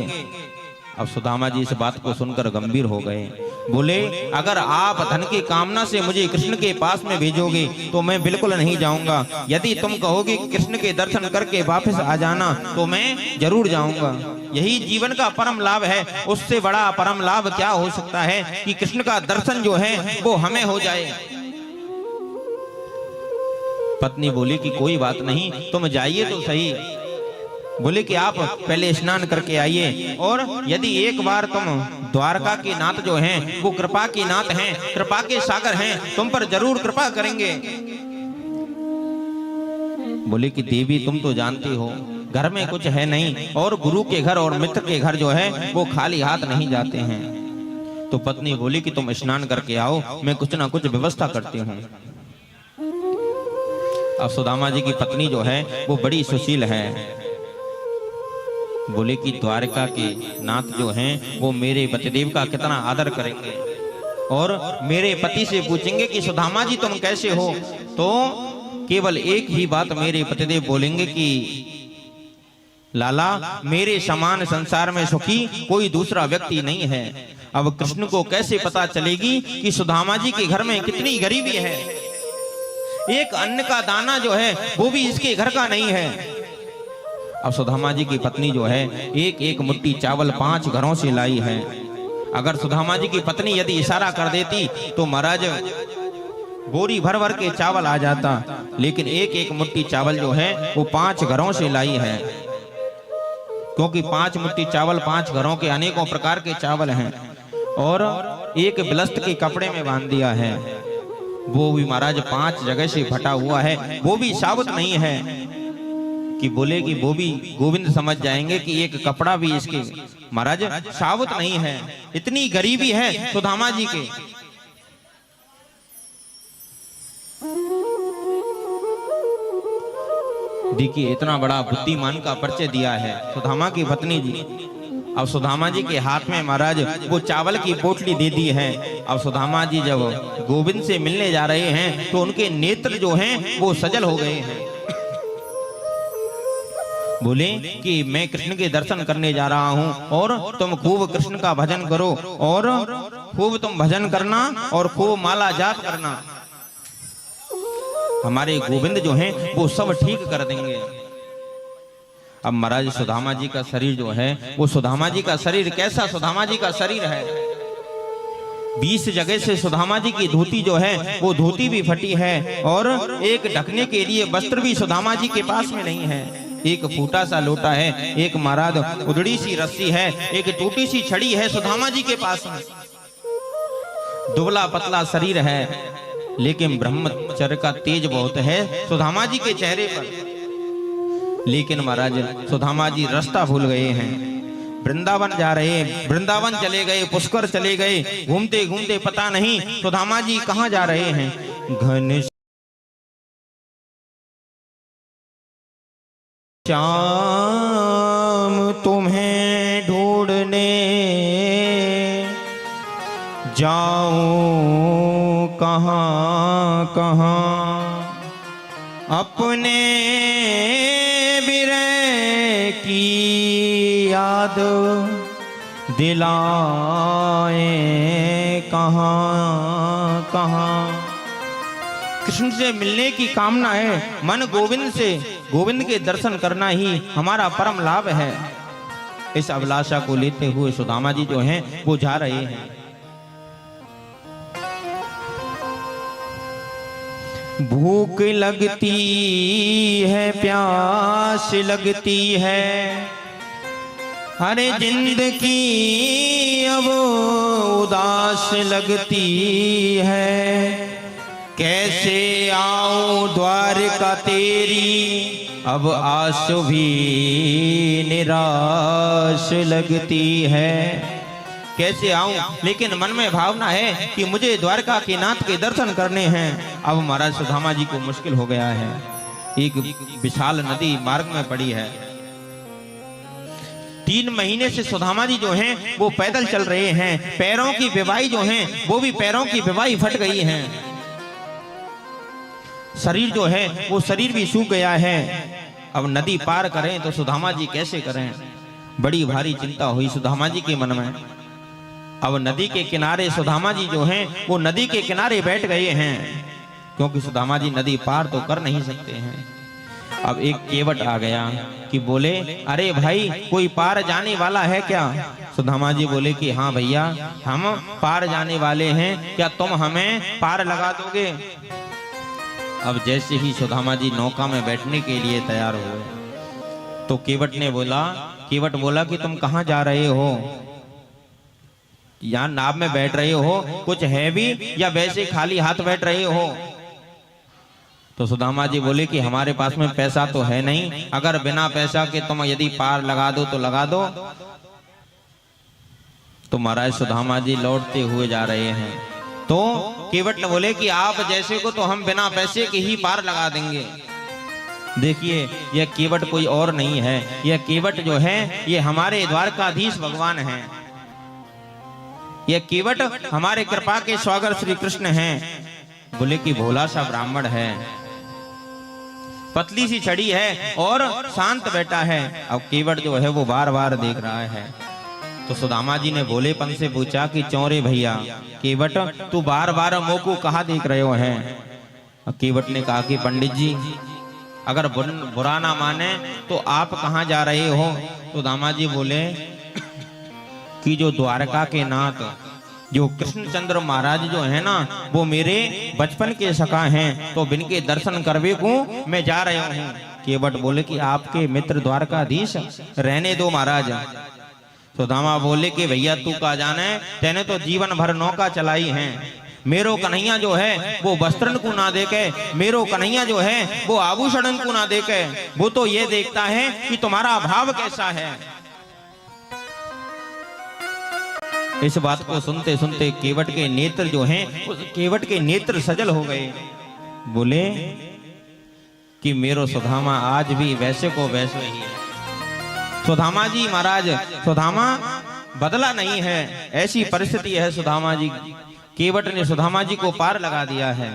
अब सुदामा जी इस बात को सुनकर गंभीर हो गए, बोले अगर आप धन की कामना से मुझे कृष्ण के पास में भेजोगे तो मैं बिल्कुल नहीं जाऊंगा। यदि तुम कहोगे कि कृष्ण के दर्शन करके वापस आ जाना तो मैं जरूर जाऊंगा। यही जीवन का परम लाभ है, उससे बड़ा परम लाभ क्या हो सकता है कि कृष्ण का दर्शन जो है वो हमें हो जाए। पत्नी बोली कि कोई बात नहीं, तुम जाइए तो सही। बोले कि आप पहले स्नान करके आइए और यदि एक बार तुम द्वारका के नाथ जो हैं वो कृपा के नाथ हैं, कृपा के सागर हैं, तुम पर जरूर कृपा करेंगे। बोले कि देवी तुम तो जानती हो घर में कुछ है नहीं और गुरु के घर और मित्र के घर जो है वो खाली हाथ नहीं जाते हैं। तो पत्नी बोली कि तुम स्नान करके आओ, मैं कुछ ना कुछ व्यवस्था करती हूँ। अब सुदामा जी की पत्नी जो है वो बड़ी सुशील है। बोले कि द्वारका के नाथ जो हैं वो मेरे पतिदेव का कितना आदर करेंगे और मेरे पति से पूछेंगे कि सुदामा जी तुम कैसे हो, तो केवल एक ही बात मेरे पतिदेव बोलेंगे कि लाला मेरे समान संसार में सुखी कोई दूसरा व्यक्ति नहीं है। अब कृष्ण को कैसे पता चलेगी कि सुदामा जी के घर में कितनी गरीबी है, एक अन्न का दाना जो है वो भी इसके घर का नहीं है। अब सुदामा जी की पत्नी जो है एक एक मुट्ठी चावल 5 घरों से लाई है। अगर सुदामा जी की पत्नी यदि इशारा कर देती तो महाराज बोरी भर भर के चावल आ जाता, लेकिन एक एक मुट्ठी चावल जो है वो 5 घरों से लाई है, क्योंकि 5 मुट्ठी चावल 5 घरों के अनेकों प्रकार के चावल हैं और एक बिलस्त के कपड़े में बांध दिया है। वो भी महाराज 5 जगह से फटा हुआ है, वो भी साबुत नहीं है कि बोले कि वो भी गोविंद समझ जाएंगे कि एक कपड़ा भी इसके महाराज साबुत नहीं है। इतनी गरीबी है सुदामा जी के। देखिए इतना बड़ा बुद्धिमान का परिचय दिया है सुदामा की पत्नी जी। अब सुदामा जी के हाथ में महाराज वो चावल की पोटली दे दी है। अब सुदामा जी जब गोविंद से मिलने जा रहे हैं तो उनके नेत्र जो हैं वो सजल हो गए हैं। बोले कि मैं कृष्ण के दर्शन करने जा रहा हूं और तुम खूब कृष्ण का भजन करो और खूब तुम भजन करना और खूब माला जाप करना, हमारे गोविंद जो हैं वो सब ठीक कर देंगे। अब महाराज सुदामा जी का शरीर जो है वो सुदामा जी का शरीर कैसा सुदामा जी का शरीर है, 20 जगह से सुदामा जी की धोती जो है वो धोती भी फटी है और एक ढकने के लिए वस्त्र भी सुदामा जी के पास में नहीं है। एक फूटा सा लोटा है, एक महाराज उधड़ी सी रस्सी है, एक टूटी सी छड़ी है सुदामा जी के पास में। दुबला पतला शरीर है लेकिन ब्रह्मचर्य का तेज बहुत है सुदामा जी के चेहरे पर। लेकिन महाराज सुदामा जी रास्ता भूल गए हैं। वृंदावन जा रहे हैं, वृंदावन चले गए, पुष्कर चले गए, घूमते घूमते पता नहीं सुदामा जी कहाँ जा रहे हैं। घन श्याम तुम्हें ढूंढने जाऊं कहाँ कहाँ, अपने विरह की याद दिलाए कहाँ कहाँ। कृष्ण से मिलने की कामना है, मन गोविंद से, गोविंद के दर्शन करना ही हमारा परम लाभ है। इस अभिलाषा को लेते हुए सुदामा जी जो हैं वो जा रहे हैं। भूख लगती है, प्यास लगती है, हरे जिंदगी अब उदास लगती है। कैसे आऊं द्वारका तेरी, अब आस भी निराश लगती है। कैसे आऊं, लेकिन मन में भावना है कि मुझे द्वारका के नाथ के दर्शन करने हैं। अब महाराज सुदामा जी को मुश्किल हो गया है। एक विशाल नदी मार्ग में पड़ी है। 3 महीने से सुदामा जी जो हैं वो पैदल चल रहे हैं। पैरों की बेवाई जो हैं वो भी पैरों की बेवाई फट गई है। शरीर जो है वो शरीर भी सूख गया है। अब नदी पार करें तो सुदामा जी कैसे करें, बड़ी भारी चिंता हुई सुदामा जी के मन में। अब नदी के किनारे सुदामा जी जो हैं वो नदी के किनारे बैठ गए हैं, क्योंकि सुदामा जी नदी पार तो कर नहीं सकते हैं। अब एक केवट आ गया कि बोले, अरे भाई कोई पार जाने वाला है क्या? सुदामा जी बोले कि हाँ भैया, हम पार जाने वाले हैं, क्या तुम हमें पार लगा दोगे? अब जैसे ही सुदामा जी नौका में बैठने के लिए तैयार हुए तो केवट बोला कि तुम कहाँ जा रहे हो? यहाँ नाव में बैठ रहे हो, कुछ है भी या वैसे खाली हाथ बैठ रहे हो? तो सुदामा जी बोले कि हमारे पास में पैसा तो है नहीं, अगर बिना पैसा के तुम यदि पार लगा दो तो लगा दो। तो महाराज सुदामा जी लौटते हुए जा रहे हैं तो केवट ने बोले कि आप जैसे को तो हम बिना पैसे के ही पार लगा देंगे। देखिए यह केवट कोई और नहीं है, यह केवट जो है ये हमारे द्वारकाधीश भगवान हैं। यह केवट हमारे कृपा के स्वागर श्री कृष्ण हैं। बोले कि भोला सा ब्राह्मण है, पतली सी छड़ी है और शांत बैठा है। अब केवट जो है वो बार बार देख रहा है। तो सुदामा जी ने भोलेपन से पूछा कि चौरे भैया केवट, तू बार बार मुंह को कहाँ देख रहे हो हैं? केवट ने कहा कि पंडित जी अगर बुरा ना माने तो आप कहाँ जा रहे हो? तो दामा जी बोले कि जो द्वारका के नाथ जो कृष्णचंद्र महाराज जो है ना वो मेरे बचपन के सखा हैं, तो बिनके दर्शन करवे को मैं जा रहा हूँ। केवट बोले कि आपके मित्र द्वारकाधीश रहने दो महाराज। सुदामा बोले कि भैया तू का जाने, तेने तो जीवन भर नौका चलाई है। मेरो कन्हैया जो है वो वस्त्रन को ना देके, मेरो कन्हैया जो है वो आभूषण को ना देके, वो तो ये देखता है कि तुम्हारा भाव कैसा है। इस बात को सुनते सुनते केवट के नेत्र जो हैं, उस केवट के नेत्र सजल हो गए। बोले कि मेरो सुदामा आज भी वैसे को वैसे ही है। सुदामा जी महाराज, सुदामा बदला नहीं है, ऐसी परिस्थिति है सुदामा जी। केवट ने सुदामा जी को पार लगा दिया है।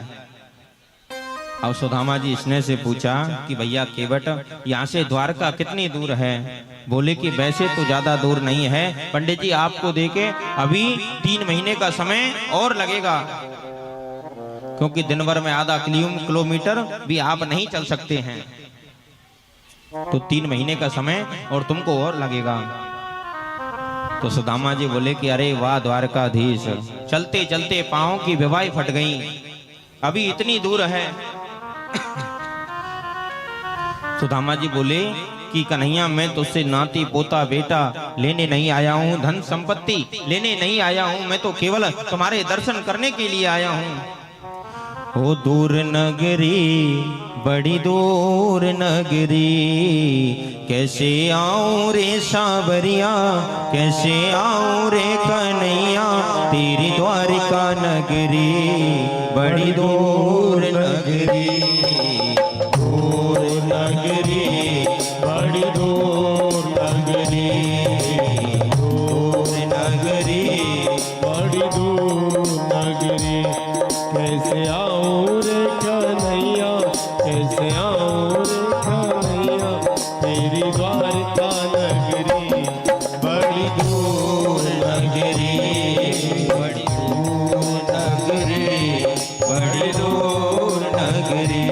अब सुदामा जी स्नेह से पूछा कि भैया केवट, यहाँ से द्वारका कितनी दूर है? बोले कि वैसे तो ज्यादा दूर नहीं है पंडित जी, आपको देके अभी 3 महीने का समय और लगेगा, क्योंकि दिन भर में आधा किलोमीटर भी आप नहीं चल सकते हैं, तो 3 महीने का समय और तुमको और लगेगा। तो सुदामा जी बोले कि अरे वाह द्वारकाधीश, चलते चलते पांव की बेवाई फट गई, अभी इतनी दूर है। सुदामा जी बोले कि कन्हैया मैं तुझसे नाती पोता बेटा लेने नहीं आया हूँ, धन संपत्ति लेने नहीं आया हूँ, मैं तो केवल तुम्हारे दर्शन करने के लिए आया हूँ। ओ दूर नगरी बड़ी दूर नगरी, कैसे आऊं रे सावरिया, कैसे आऊं रे कन्हैया, तेरी द्वारिका नगरी बड़ी दूर नगरी। दूर नगरी बड़ी दूर नगरी, दूर नगरी बड़ी दूर नगरी, कैसे आऊं रे कन्हैया, कैसे आऊं रे कन्हैया, तेरी द्वारका नगरी बड़ी दूर नगरी बड़ी दूर नगरी, बड़ी दूर नगरी।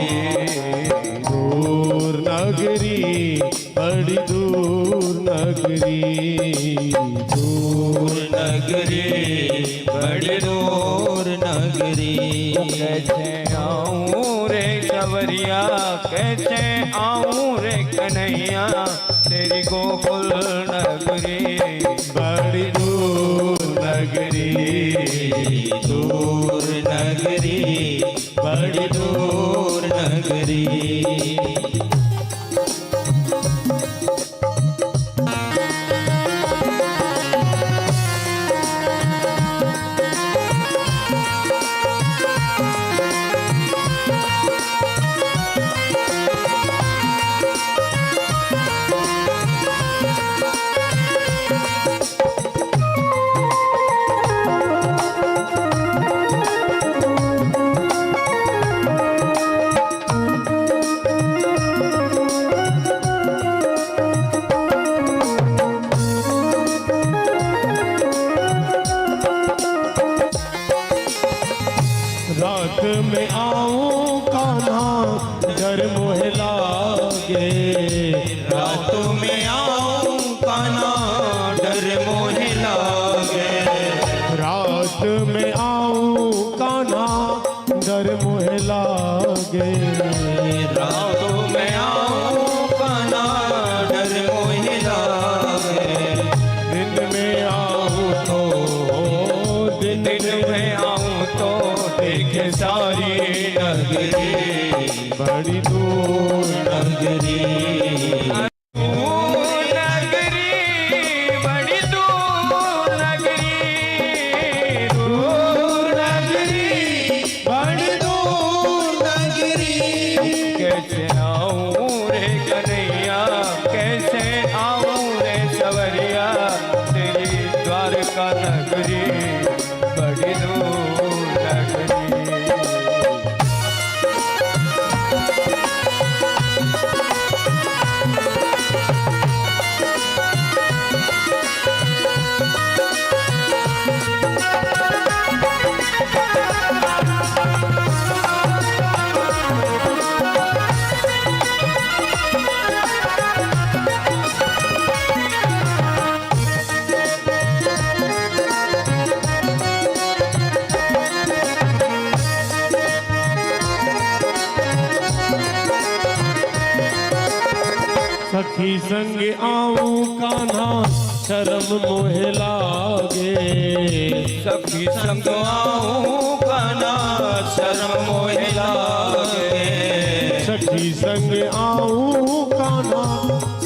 दूर नगरी बड़ी दूर नगरी, दूर नगरी बड़ी दूर नगरी। कैसे आऊं रे सवरिया, कैसे आऊं रे कन्हैया, तेरी गोकुल नगरी बड़ी दूर नगरी, दूर नगरी बड़ी दूर नगरी। रात में आऊं कान्हा डर मोहे लागे, रात में आऊं कान्हा डर मोहे लागे, रात में आऊं कान्हा डर मोहे लागे, रात में आऊं कान्हा डर मोहे लागे, दिन में आऊं तो दिन में आऊं तो देखे सारी नगरी बड़ी दूर नगरी। नगरी बड़ी दूर नगरी, दूर नगरी बड़ी दूर नगरी। कैसे आऊं रे कन्हैया, कैसे आऊं रे सवरिया, तेरी द्वारका नगरी बड़ी दूर नगरी। सखी संग आऊं कान्हा शर्म मोहे लागे, सखी संग आऊं कान्हा शर्म मोहे लागे, सखी संग आऊं कान्हा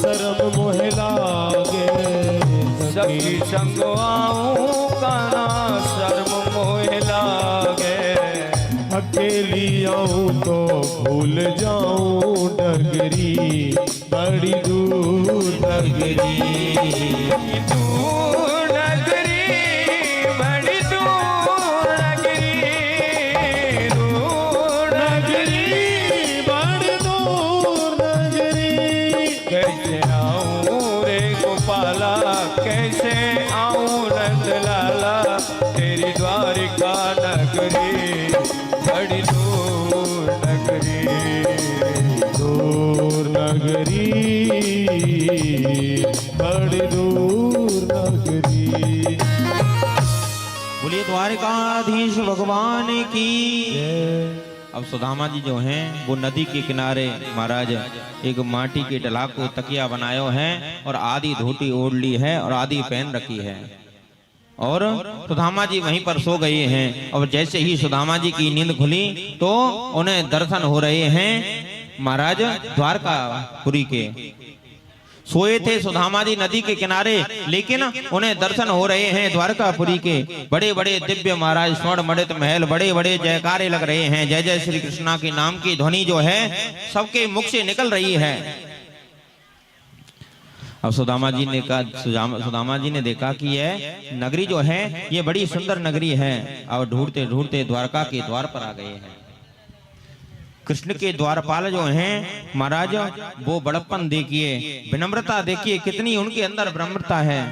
शर्म मोहे लागे, सखी संग आऊं कान्हा शर्म मोहे लागे, अकेली आऊं तो भूल जाऊं डगरी बड़ी दूर नगरी दूर नगरी बड़ी दूर नगरी, दूर नगरी बड़ी दूर नगरी, कैसे आऊं रे गोपाला, कैसे आऊं नंदलाला, तेरी द्वारिका नगरी बड़ी दूर नगरी, दूर नगरी बड़ी दूर नगरी। बोलिए द्वारिकाधीश भगवान की। अब सुदामा जी जो हैं वो नदी के किनारे महाराज एक माटी के डला को तकिया बनायो है और आधी धोती ओढ़ ली है और आधी पहन रखी है और सुदामा जी वहीं पर सो गए हैं। और जैसे ही सुदामा जी की नींद खुली तो उन्हें दर्शन हो रहे हैं महाराज द्वारकापुरी के। सोए थे सुदामा जी नदी के किनारे, लेकिन उन्हें दर्शन हो रहे हैं द्वारकापुरी के। बड़े बड़े दिव्य महाराज स्वर्ण मंडित महल, बड़े बड़े जयकारे लग रहे हैं। जय जय श्री कृष्णा के नाम की ध्वनि जो है सबके मुख से निकल रही है। अब सुदामा जी ने देखा कि यह नगरी जो है ये बड़ी सुंदर नगरी है। अब ढूंढते ढूंढते द्वारका के द्वार पर आ गए हैं। कृष्ण के द्वारपाल जो हैं महाराज वो बड़प्पन देखिए, विनम्रता देखिए, कितनी उनके अंदर विनम्रता है।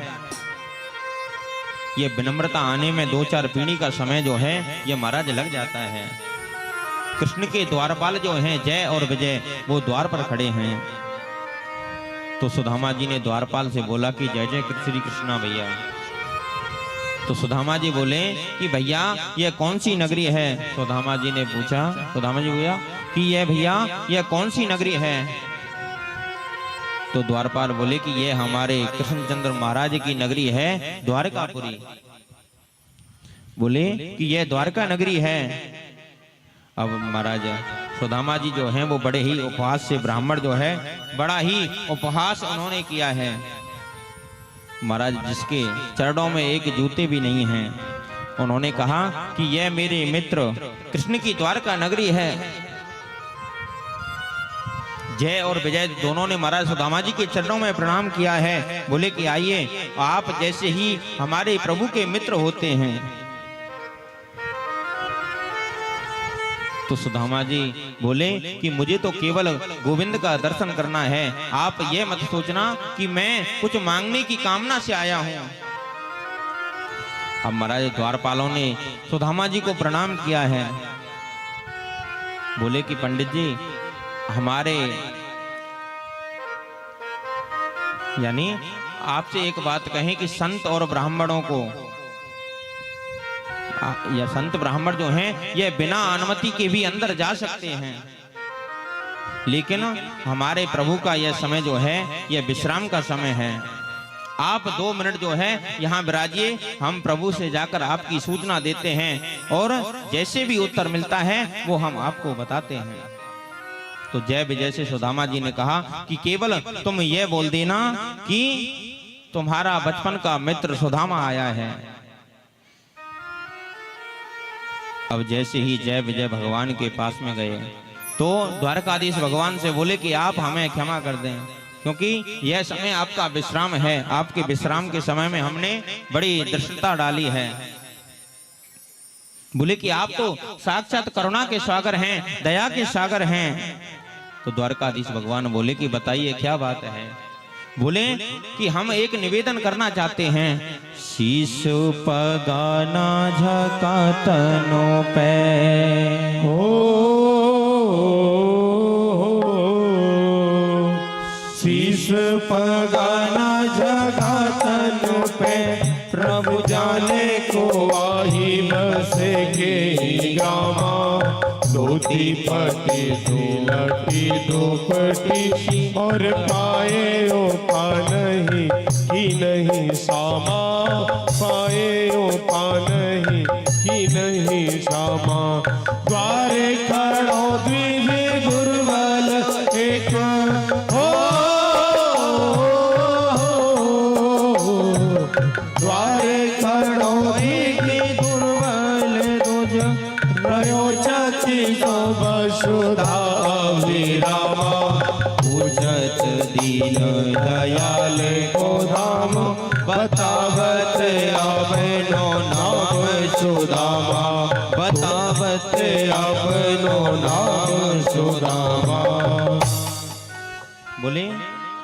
ये विनम्रता आने में 2-4 पीढ़ी का समय जो है ये महाराज लग जाता है। कृष्ण के द्वारपाल जो हैं जय और विजय वो द्वार पर खड़े हैं। तो सुदामा जी ने द्वारपाल से बोला कि जय जय श्री कृष्णा भैया। तो सुदामा जी बोले कि भैया यह कौन सी नगरी है। सुदामा जी ने पूछा, सुदामा जी भैया कि यह भैया यह कौन सी नगरी है। तो द्वारपाल बोले कि यह हमारे कृष्णचंद्र महाराज की नगरी है द्वारकापुरी। बोले कि यह द्वारका नगरी है। अब महाराज सुदामा जी जो हैं वो बड़े ही उपहास से, ब्राह्मण जो है बड़ा ही उपहास उन्होंने किया है। महाराज जिसके चरणों में एक जूते भी नहीं हैं, उन्होंने कहा कि यह मेरे मित्र कृष्ण की द्वारका नगरी है। जय और विजय दोनों ने महाराज सुदामा जी के चरणों में प्रणाम किया है। बोले कि आइए, आप जैसे ही हमारे प्रभु के मित्र होते हैं। तो सुदामा जी बोले कि मुझे तो केवल गोविंद का दर्शन करना है, आप ये मत सोचना कि मैं कुछ मांगने की कामना से आया हूं। अब महाराज द्वारपालों ने सुदामा जी को प्रणाम किया है। बोले कि पंडित जी हमारे यानी आपसे एक बात कहें कि संत और ब्राह्मणों को या संत ब्राह्मण जो हैं ये बिना अनुमति के भी अंदर जा सकते हैं, लेकिन हमारे प्रभु का यह समय जो है यह विश्राम का समय है। आप 2 मिनट जो है यहाँ विराजिए, हम प्रभु से जाकर आपकी सूचना देते हैं और जैसे भी उत्तर मिलता है वो हम आपको बताते हैं। तो जय विजय से सुदामा जी ने कहा कि केवल तुम ये बोल देना कि तुम्हारा बचपन का मित्र सुदामा आया है। अब जैसे ही जय विजय भगवान के पास में गए तो द्वारकाधीश भगवान से बोले कि आप हमें क्षमा कर दें, क्योंकि यह समय आपका विश्राम है। आपके विश्राम के समय में हमने बड़ी दृष्टता डाली है। बोले कि आप तो साक्षात करुणा के सागर हैं, दया के सागर हैं। तो द्वारकाधीश भगवान बोले कि बताइए क्या बात है। बोले कि हम एक निवेदन करना चाहते हैं। शीश पगाना झका तनो पे शीश पगाना झका तनो पे प्रभु जाने को आही बसे के ग्रामा। धोती पटी दुलटी दुपटी और पाए ओ पा नहीं कि नहीं सामा। पाए ओ पा नहीं कि नहीं सामा। द्वारे खड़ो द्विजे गुरुबल एक हो। द्वारे खड़ो द्विजे गुरुबल दुज रयो चची तो वसुधा विरामा। पूजत दीन दयाल को धाम बतावत अपनो नाम सुदामा। बतावत अपनो नाम सुदामा। बोले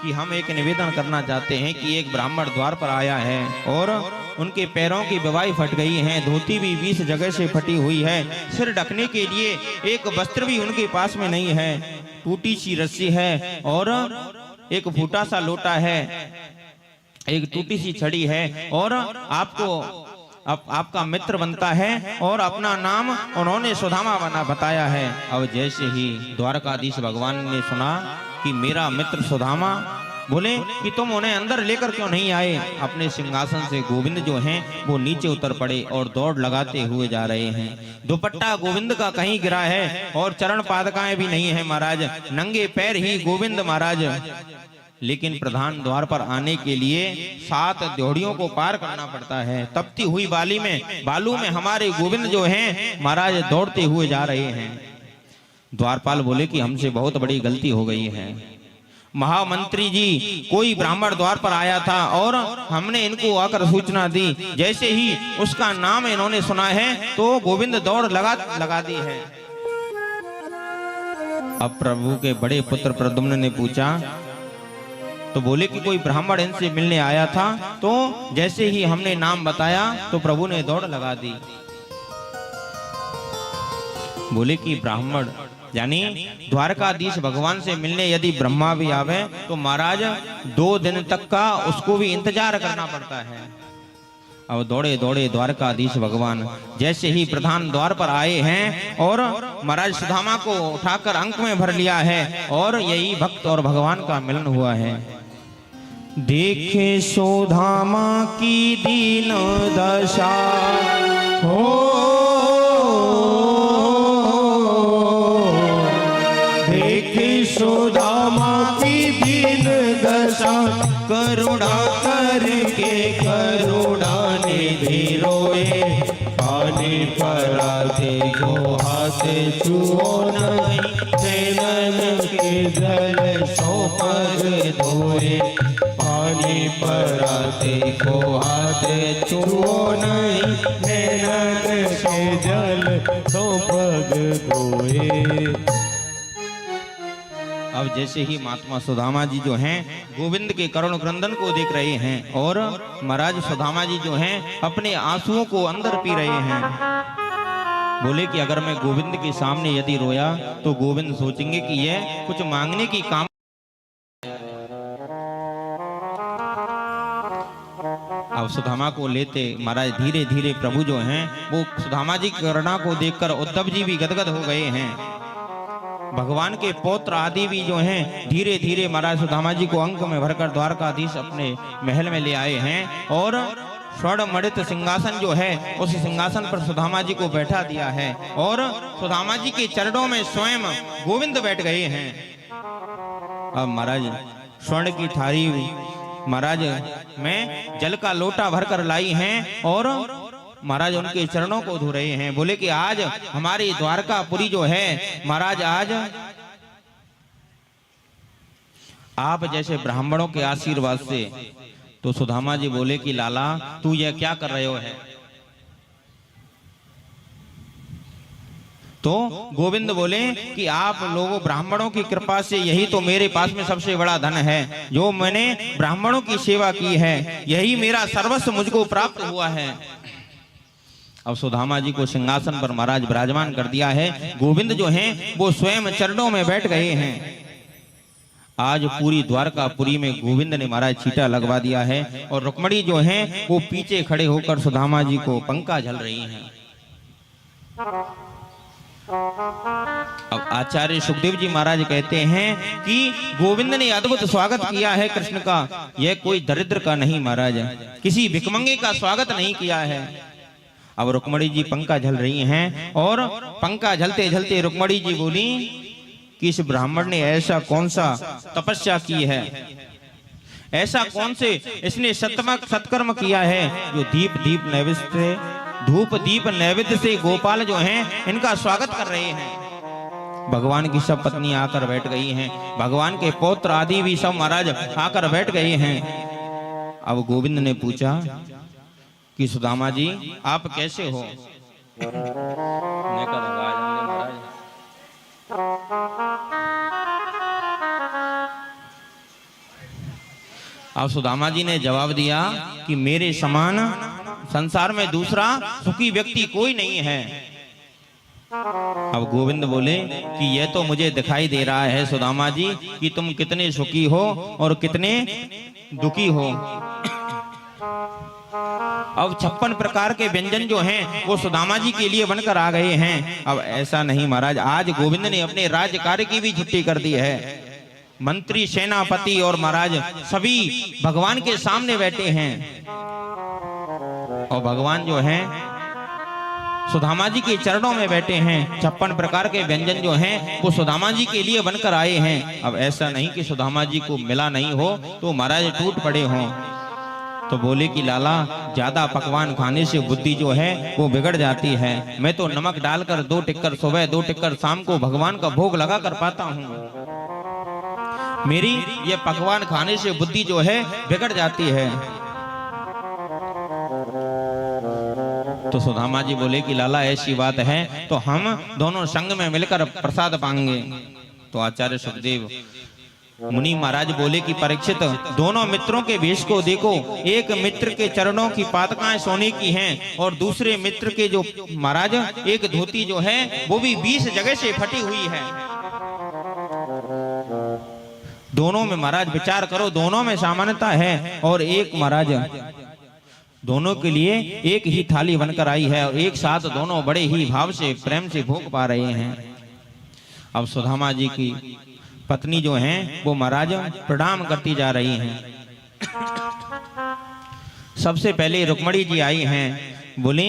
कि हम एक निवेदन करना चाहते हैं कि एक ब्राह्मण द्वार पर आया है और उनके पैरों की बेवाई फट गई है, धोती भी 20 जगह से फटी हुई है, सिर ढकने के लिए एक वस्त्र भी उनके पास में नहीं है, टूटी सी रस्सी है और एक फूटा सा लोटा है, एक टूटी सी छड़ी है और आपको आपका मित्र बनता है और अपना नाम उन्होंने सुदामा बना बताया है। अब जैसे ही द्वारकाधीश भगवान ने सुना कि मेरा मित्र सुदामा बोले कि तुम उन्हें अंदर लेकर क्यों नहीं आए। अपने सिंहासन से गोविंद जो हैं वो नीचे उतर पड़े और दौड़ लगाते हुए जा रहे हैं। दुपट्टा गोविंद का कहीं गिरा है और चरण पादुकाएं भी नहीं है महाराज, नंगे पैर ही गोविंद महाराज। लेकिन प्रधान द्वार पर आने के लिए 7 द्योड़ियों को पार करना पड़ता है। तपती हुई बालू में हमारे गोविंद जो हैं महाराज दौड़ते हुए जा रहे हैं। द्वारपाल बोले कि हमसे बहुत बड़ी गलती हो गई है। महामंत्री जी, कोई ब्राह्मण द्वार पर आया था और हमने इनको आकर सूचना दी, जैसे ही उसका नाम इन्होंने सुना है तो गोविंद दौड़ लगा दी है। अब प्रभु के बड़े पुत्र प्रद्युम्न ने पूछा तो बोले कि कोई ब्राह्मण इनसे मिलने आया था, तो जैसे ही हमने नाम बताया तो प्रभु ने दौड़ लगा दी। बोले कि ब्राह्मण यानी द्वारकाधीश भगवान से मिलने यदि ब्रह्मा भी आवे तो महाराज 2 दिन तक का उसको भी इंतजार करना पड़ता है। अब दौड़े दौड़े द्वारकाधीश भगवान जैसे ही प्रधान द्वार पर आए हैं और महाराज सुदामा को उठाकर अंक में भर लिया है और यही भक्त और भगवान का मिलन हुआ है। देखे सुदामा की दीन दशा हो, देखे सुदामा की दीन दशा, करुणा करके करुणा निधि रोए। पानी पराते को हाथ छुओ नहीं, नैनन के जल सो पग धोए। पानी पराते को हाथ छुओ नहीं, नैनन के जल सो पग धोए। अब जैसे ही महात्मा सुदामा जी जो हैं गोविंद के करुण क्रंदन को देख रहे हैं और महाराज सुदामा जी जो हैं अपने आंसुओं को अंदर पी रहे हैं। बोले कि अगर मैं गोविंद के सामने यदि रोया तो गोविंद सोचेंगे कि यह कुछ मांगने की काम। अब सुदामा को लेते महाराज धीरे धीरे प्रभु जो हैं वो सुदामा जी की करुणा को देखकर उद्धव जी भी गदगद हो गए हैं। भगवान के पौत्र आदि भी जो हैं धीरे धीरे महाराज सुदामा जी को अंक में भरकर द्वारकाधीश अपने महल में ले आए हैं और स्वर्ण मणित सिंहासन जो है उस सिंहासन पर सुदामा जी को बैठा दिया है और सुदामा जी के चरणों में स्वयं गोविंद बैठ गए हैं। अब महाराज स्वर्ण की थाली महाराज में जल का लोटा भरकर लाई हैं और महाराज उनके चरणों को धो रहे हैं। बोले कि आज हमारी द्वारकापुरी जो है महाराज आज आप जैसे ब्राह्मणों के आशीर्वाद से। तो सुदामा जी बोले कि लाला तू यह क्या कर रहे हो है। तो गोविंद बोले कि आप लोगों ब्राह्मणों की कृपा से यही तो मेरे पास में सबसे बड़ा धन है, जो मैंने ब्राह्मणों की सेवा की है यही मेरा सर्वस्व मुझको प्राप्त हुआ है। अब सुदामा जी को सिंहासन पर महाराज विराजमान कर दिया है। गोविंद जो हैं वो स्वयं चरणों में बैठ गए हैं। आज पूरी द्वारकापुरी में गोविंद ने महाराज छीटा लगवा दिया है और रुक्मणी जो हैं वो पीछे खड़े होकर सुदामा जी को पंखा झल रही हैं। अब आचार्य सुखदेव जी महाराज कहते हैं कि गोविंद ने अद्भुत स्वागत किया है कृष्ण का। यह कोई दरिद्र का नहीं महाराज, किसी भिखमंगे का स्वागत नहीं किया है। अब रुक्मणी जी पंखा झल रही हैं और पंखा झलते झलते रुक्मणी जी बोली कि इस ब्राह्मण ने ऐसा कौन सा तपस्या की है, ऐसा कौन से इसने सत्कर्म किया है जो धूप दीप नैवेद्य से गोपाल जो हैं इनका स्वागत कर रहे हैं। भगवान की सब पत्नी आकर बैठ गई हैं, भगवान के पौत्र आदि भी सब महाराज आकर बैठ गए हैं। अब गोविंद ने पूछा कि सुदामा जी आप कैसे हो। अब सुदामा जी ने जवाब दिया कि मेरे समान संसार में दूसरा सुखी व्यक्ति कोई नहीं है। अब गोविंद बोले कि यह तो मुझे दिखाई दे रहा है सुदामा जी कि तुम कितने सुखी हो और कितने दुखी हो। अब 56 प्रकार के व्यंजन जो हैं वो सुदामा जी के लिए बनकर आ गए हैं। अब ऐसा नहीं महाराज, आज गोविंद ने अपने राज्य कार्य की भी छुट्टी कर दी है। मंत्री, सेनापति और महाराज सभी भगवान के सामने बैठे हैं। और भगवान जो हैं सुदामा जी के चरणों में बैठे हैं। 56 प्रकार के व्यंजन जो हैं वो सुदामा जी के लिए बनकर आए हैं। अब ऐसा नहीं कि सुदामा जी को मिला नहीं हो तो महाराज टूट पड़े हों। तो बोले कि लाला, ज्यादा पकवान खाने से बुद्धि जो है वो बिगड़ जाती है। मैं तो नमक डालकर 2 टिक्कर सुबह 2 टिक्कर शाम को भगवान का भोग लगा कर पाता हूँ। मेरी ये पकवान खाने से बुद्धि जो है बिगड़ जाती है। तो सुदामा जी बोले कि लाला ऐसी बात है तो हम दोनों संग में मिलकर प्रसाद पाएंगे। तो आचार्य सुखदेव मुनि महाराज बोले कि परीक्षित, दोनों मित्रों के वेश को देखो। एक मित्र के चरणों की पातकाएं सोने की हैं और दूसरे मित्र के जो महाराज एक धोती जो है वो भी 20 जगह से फटी हुई है। दोनों में महाराज विचार करो, दोनों में समानता है। और एक महाराज दोनों के लिए एक ही थाली बनकर आई है और एक साथ दोनों बड़े ही भाव से प्रेम से भोग पा रहे हैं। अब सुदामा जी की पत्नी जो हैं वो महाराज प्रणाम करती जा रही हैं। सबसे पहले रुक्मणी जी आई हैं। बोले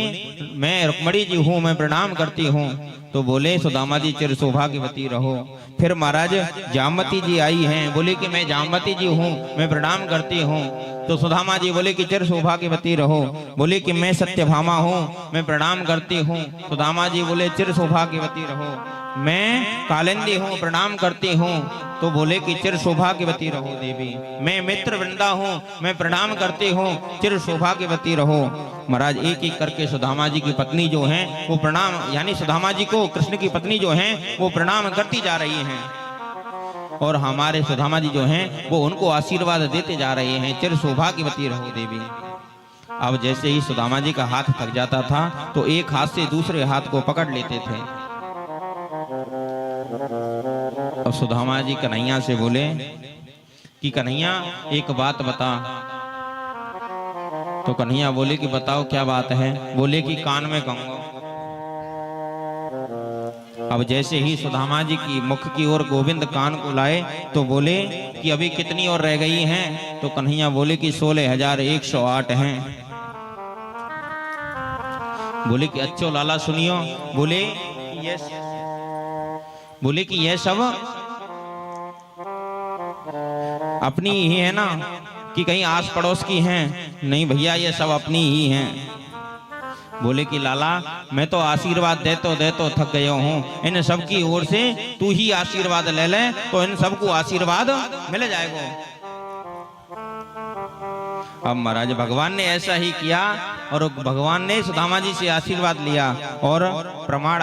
मैं रुक्मणी जी हूँ, मैं प्रणाम करती हूँ। तो बोले सुदामा जी चिर सौभाग्यवती रहो। फिर महाराज जामवती जी आई हैं। बोले कि मैं जामवती जी हूँ, मैं प्रणाम करती हूँ। तो सुदामा जी बोले कि चिर सौभाग्यवती रहो। बोले कि मैं सत्यभामा हूँ, मैं प्रणाम करती हूँ। सुदामा जी बोले चिर सौभाग्यवती रहो। मैं कालिंदी हूँ, प्रणाम करती हूँ। तो बोले कि चिर सौभाग्यवती रहो देवी। मैं मित्र वृंदा हूँ, मैं प्रणाम करती हूँ, चिर सौभाग्यवती रहो। महाराज एक एक करके सुदामा जी की पत्नी जो हैं वो प्रणाम, यानी सुदामा जी को कृष्ण की पत्नी जो हैं वो प्रणाम करती जा रही हैं। और हमारे सुदामा जी जो हैं वो उनको आशीर्वाद देते जा रहे हैं, चिर सौभाग्यवती रहो देवी। अब जैसे ही सुदामा जी का हाथ थक जाता था तो एक हाथ से दूसरे हाथ को पकड़ लेते थे। अब सुदामा जी कन्हैया से बोले कि कन्हैया एक बात बता। तो कन्हैया बोले कि बताओ क्या बात है। बोले कि कान में कहूंगा। अब जैसे ही सुदामा जी की मुख की ओर गोविंद कान को लाए तो बोले कि अभी कितनी और रह गई हैं। तो कन्हैया बोले कि 16,108 हैं। बोले कि अच्छो लाला सुनियो। बोले कि यह सब अपनी ही है ना कि कहीं आस पड़ोस की हैं? नहीं भैया, ये सब अपनी ही हैं। बोले कि लाला मैं तो आशीर्वाद देतो थक गया हूँ। इन सब की ओर से तू ही आशीर्वाद ले ले तो इन सबको आशीर्वाद मिल जाएगा। अब महाराज भगवान ने ऐसा ही किया और भगवान ने सुदामा जी से आशीर्वाद लिया और प्रमाण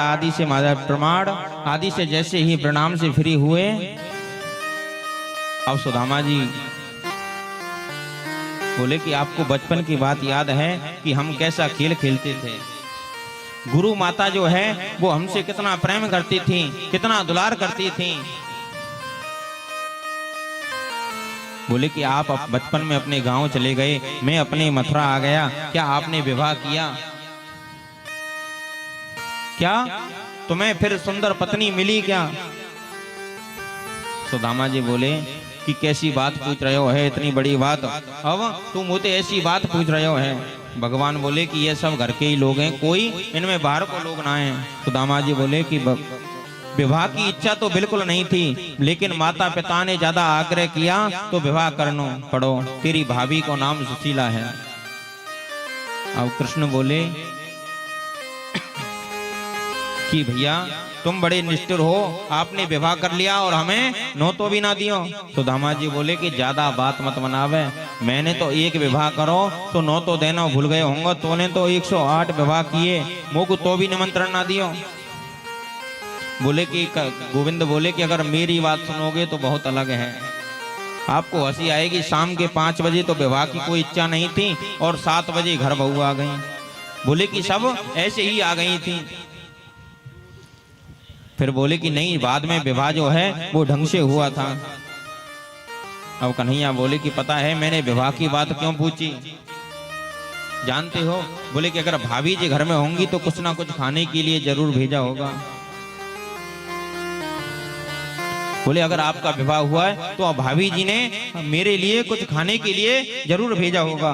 आदि से जैसे ही प्रणाम से फ्री हुए। अब सुदामा जी बोले कि आपको बचपन की बात याद है कि हम कैसा खेल खेलते थे। गुरु माता जो है वो हमसे कितना प्रेम करती थी, कितना दुलार करती थी। बोले कि आप बचपन में अपने गांव चले गए, मैं अपने मथुरा आ गया, क्या आपने विवाह किया? क्या तुम्हें फिर सुंदर पत्नी मिली क्या? सुदामा जी बोले कि कैसी बात पूछ रहे हो है, इतनी बड़ी बात, अब तुम मुझे ऐसी बात पूछ रहे हो है। भगवान बोले कि ये सब घर के ही लोग हैं, कोई इनमें बाहर को लोग ना हैं। सुदामा जी बोले कि विवाह की इच्छा तो बिल्कुल नहीं थी, लेकिन माता पिता ने ज्यादा आग्रह किया तो विवाह करना पड़ो। तेरी भाभी को नाम सुशीला है। अब कृष्ण बोले कि भैया तुम बड़े निष्ठुर हो, आपने विवाह कर लिया और हमें नौतो भी ना दियो। सुदामा जी बोले कि ज्यादा बात मत बनावे, मैंने तो एक विवाह करो तो नौतो देना भूल गए होंगे, तूने तो 108 विवाह किए, मुझको तो भी निमंत्रण ना दियो। बोले कि गोविंद बोले कि अगर मेरी बात सुनोगे तो बहुत अलग है, आपको हंसी आएगी। शाम के 5 बजे तो विवाह की कोई इच्छा नहीं थी और 7 बजे घर बहू आ गई। बोले कि सब ऐसे ही आ गई थी। फिर बोले कि नहीं, बाद में विवाह जो है वो ढंग से हुआ था। अब कन्हैया बोले कि पता है मैंने विवाह की बात क्यों पूछी, जानते हो? बोले कि अगर भाभी जी घर में होंगी तो कुछ ना कुछ खाने के लिए जरूर भेजा होगा। बोले अगर आपका विवाह हुआ है तो अब भाभी जी ने मेरे लिए कुछ खाने के लिए जरूर भेजा होगा।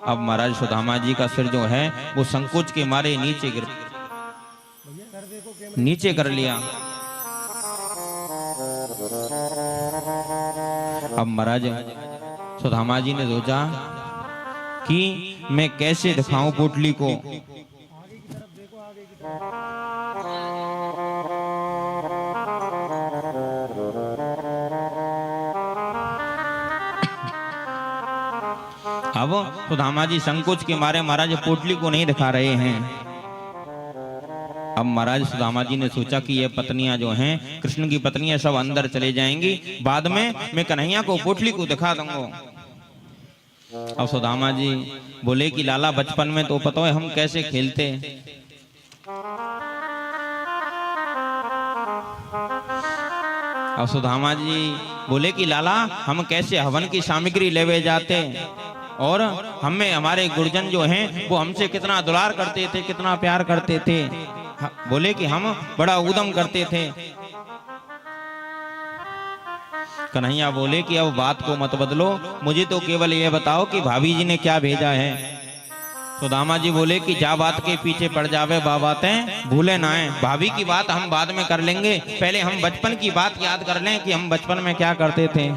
अब महाराज सुदामा जी का सिर जो है वो संकोच के मारे नीचे कर लिया। अब महाराज सुदामा जी ने सोचा कि मैं कैसे दिखाऊं पोटली को। अब सुदामा जी संकोच के मारे महाराज पोटली को नहीं दिखा रहे हैं। अब महाराज सुदामा जी ने सोचा कि ये पत्नियां जो हैं, कृष्ण की पत्नियां सब अंदर चले जाएंगी, बाद में मैं कन्हैया को पोटली को दिखा दूंगा। अब सुदामा जी बोले कि लाला बचपन में तो पता है हम कैसे खेलते। अब सुदामा जी बोले कि लाला हम कैसे हवन की सामग्री लेवे जाते और हमें हमारे गुरुजन जो हैं वो हमसे कितना दुलार करते थे, कितना प्यार करते थे। बोले कि हम बड़ा उद्यम करते थे। कन्हैया बोले कि अब बात को मत बदलो, मुझे तो केवल ये बताओ कि भाभी जी ने क्या भेजा है। सुदामा जी बोले कि जा बात के पीछे पड़ जावे बातें भूले ना है। भाभी की बात हम बाद में कर लेंगे, पहले हम बचपन की बात याद कर लें कि हम बचपन में क्या करते थे।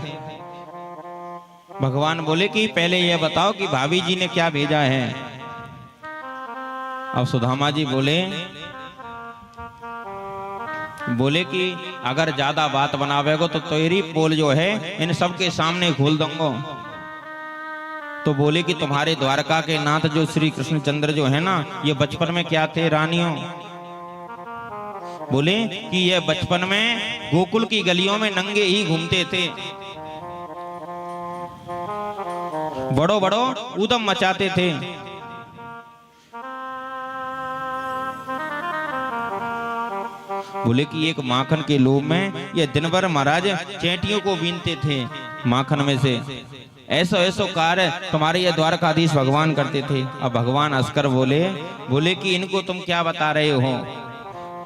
भगवान बोले कि पहले ये बताओ कि भाभी जी ने क्या भेजा है। अब सुदामा जी बोले कि अगर ज्यादा बात बनावेगो तो तेरी पोल जो है इन सबके सामने खोल दूंगा। तो बोले कि तुम्हारे द्वारका के नाथ जो श्री कृष्णचंद्र जो है ना, ये बचपन में क्या थे रानियों। बोले कि ये बचपन में गोकुल की गलियों में नंगे ही घूमते थे, बड़ो बड़ो उदम मचाते थे। बोले कि एक माखन के लोभ में ये दिन भर महाराज चेटियों को बीनते थे माखन में से। ऐसो ऐसो कार्य तुम्हारे ये द्वारकाधीश भगवान करते थे। अब भगवान हंसकर बोले कि इनको तुम क्या बता रहे हो,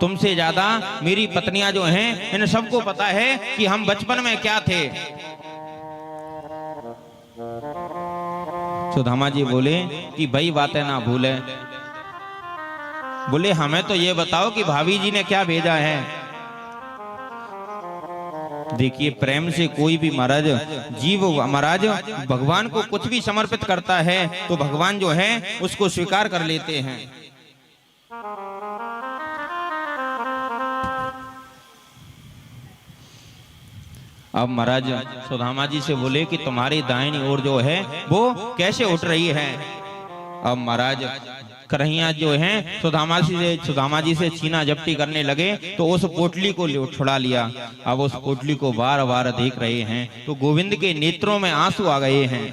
तुमसे ज्यादा मेरी पत्नियां जो हैं इन सबको पता है कि हम बचपन में क्या थे। सुदामा जी बोले कि भाई बातें ना भूले। बोले हमें तो ये बताओ कि भाभी जी ने क्या भेजा है। देखिए प्रेम से कोई भी महाराज जीव महाराज भगवान को कुछ भी समर्पित करता है तो भगवान जो है उसको स्वीकार कर लेते हैं। अब महाराज सुदामा जी से बोले कि तुम्हारी दाहिनी ओर जो है वो कैसे उठ रही है। अब महाराज कन्हैया जो हैं सुदामा जी से छीना झपटी करने लगे तो उस पोटली को छुड़ा लिया। अब उस पोटली को बार बार देख रहे हैं तो गोविंद के नेत्रों में आंसू आ गए हैं।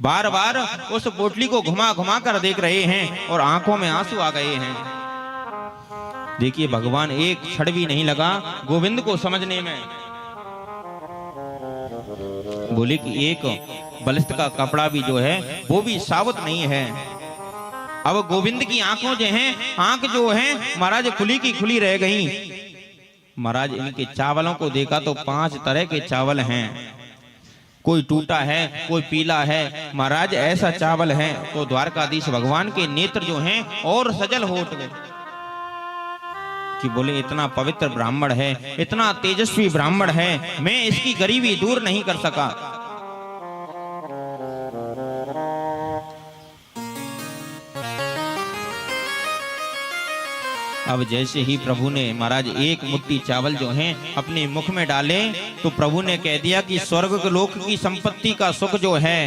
बार बार उस पोटली को घुमा घुमा कर देख रहे हैं और आंखों में आंसू आ गए हैं। देखिए भगवान एक क्षण भी नहीं लगा गोविंद को समझने में। बोले कि एक बलिष्ठ का कपड़ा भी जो है वो भी साबुत नहीं है। अब गोविंद की आंखों जो हैं, आंख जो है महाराज खुली की खुली रह गई। महाराज इनके चावलों को देखा तो 5 तरह के चावल हैं, कोई टूटा है, कोई पीला है। महाराज ऐसा चावल है तो द्वारकाधीश भगवान के नेत्र जो हैं और सजल हो उठ गए कि बोले इतना पवित्र ब्राह्मण है, इतना तेजस्वी ब्राह्मण है, मैं इसकी गरीबी दूर नहीं कर सका। अब जैसे ही प्रभु ने महाराज एक मुट्ठी चावल जो हैं अपने मुख में डाले तो प्रभु ने कह दिया कि स्वर्ग के लोक की संपत्ति का सुख जो है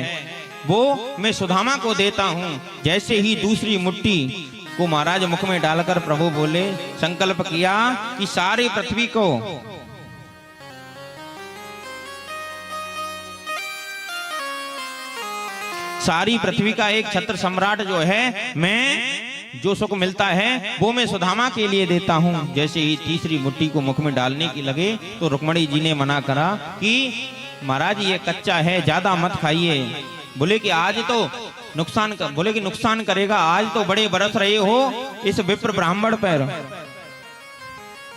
वो मैं सुदामा को देता हूँ। जैसे ही दूसरी मुट्ठी को महाराज मुख में डालकर प्रभु बोले, संकल्प किया कि सारी पृथ्वी को सारी पृथ्वी का एक छत्र सम्राट जो है मैं जो सुख मिलता है वो मैं सुदामा के लिए देता हूँ। जैसे ही तीसरी मुट्ठी को मुख में डालने की लगे तो रुक्मणी जी ने मना करा कि महाराज ये कच्चा है, ज्यादा मत खाइए। बोले कि आज तो नुकसान करेगा, आज तो बड़े बरस रहे हो इस विप्र ब्राह्मण पर।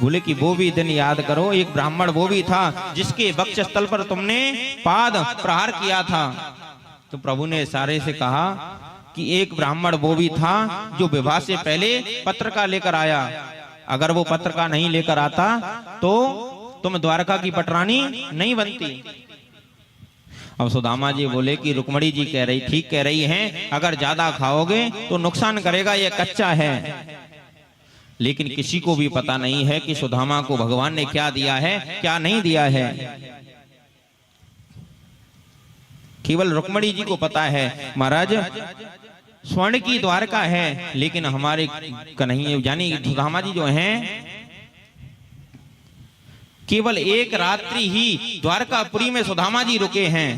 बोले कि वो भी दिन याद करो, एक ब्राह्मण वो भी था जिसके वक्षस्थल पर तुमने पाद प्रहार किया था। तो प्रभु ने इशारे से कहा कि एक ब्राह्मण वो भी था जो विवाह से पहले पत्र का लेकर आया। अगर वो पत्र का नहीं लेकर आता तो तुम द्वारका की पटरानी नहीं बनती। अब सुदामा जी बोले कि रुक्मणी जी ठीक कह रही हैं, अगर ज्यादा खाओगे तो नुकसान करेगा, ये कच्चा है। लेकिन किसी को भी पता नहीं है कि सुदामा को भगवान ने क्या दिया है, क्या नहीं दिया है। केवल रुक्मणी जी को पता है महाराज स्वर्ण की द्वारका है, लेकिन हमारे कन्हैया यानी सुदामा जी जो हैं केवल एक रात्रि ही द्वारकापुरी में सुदामा जी रुके हैं।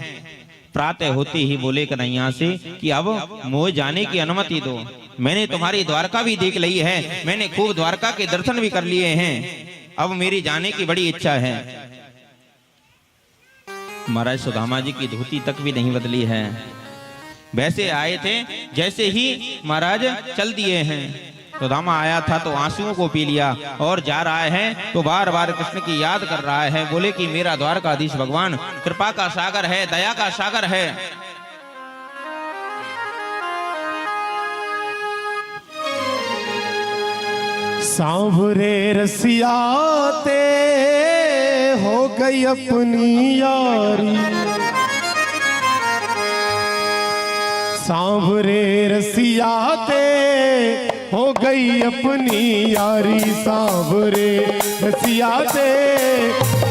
प्रातः होते ही बोले कन्हैया से कि अब मोह जाने की अनुमति दो, मैंने तुम्हारी द्वारका भी देख ली है, मैंने खूब द्वारका के दर्शन भी कर लिए हैं, अब मेरी जाने की बड़ी इच्छा है। महाराज सुदामा जी की धोती तक भी नहीं बदली है, वैसे आए थे जैसे ही महाराज चल दिए हैं। सुदामा आया था तो आंसुओं को पी लिया और जा रहा है तो बार बार कृष्ण की याद कर रहा है। बोले कि मेरा द्वारकाधीश भगवान कृपा का सागर है, दया का सागर है। सांवरे रसिया ते हो गई अपनी यारी, सांवरे रसिया ते हो गई अपनी यारी, सांवरे रसिया ते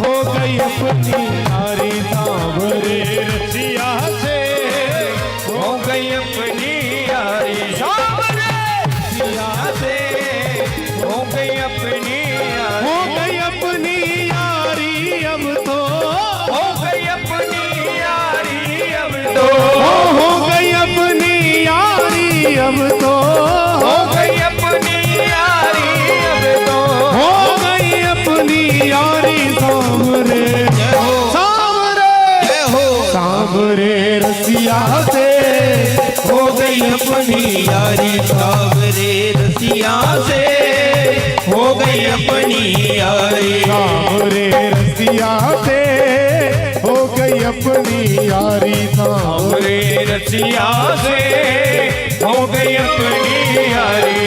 हो गई अपनी यारी, सांवरे रसिया से हो गई अपनी यारी, सांवरे रसिया से हो गई अपनी यारी, हो गई अपनी यारी अब तो, हो गई अपनी यारी अब तो, हो गई अपनी यारी अब तो, हो गई अपनी यारी अब तो, हो गई अपनी यारी, सांवरे सांवरे सांवरे रसिया से हो गई अपनी यारी, सांवरे रसिया से हो गई अपनी यारी, सांवरे रसिया से हो गई अपनी यारी, सांवरे रसिया से हो गई अपनी यारी।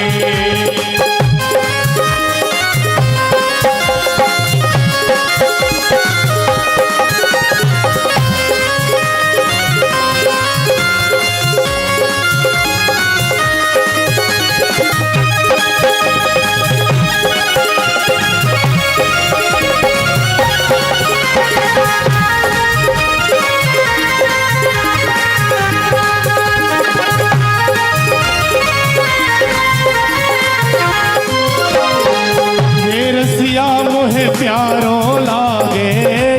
प्यारो लागे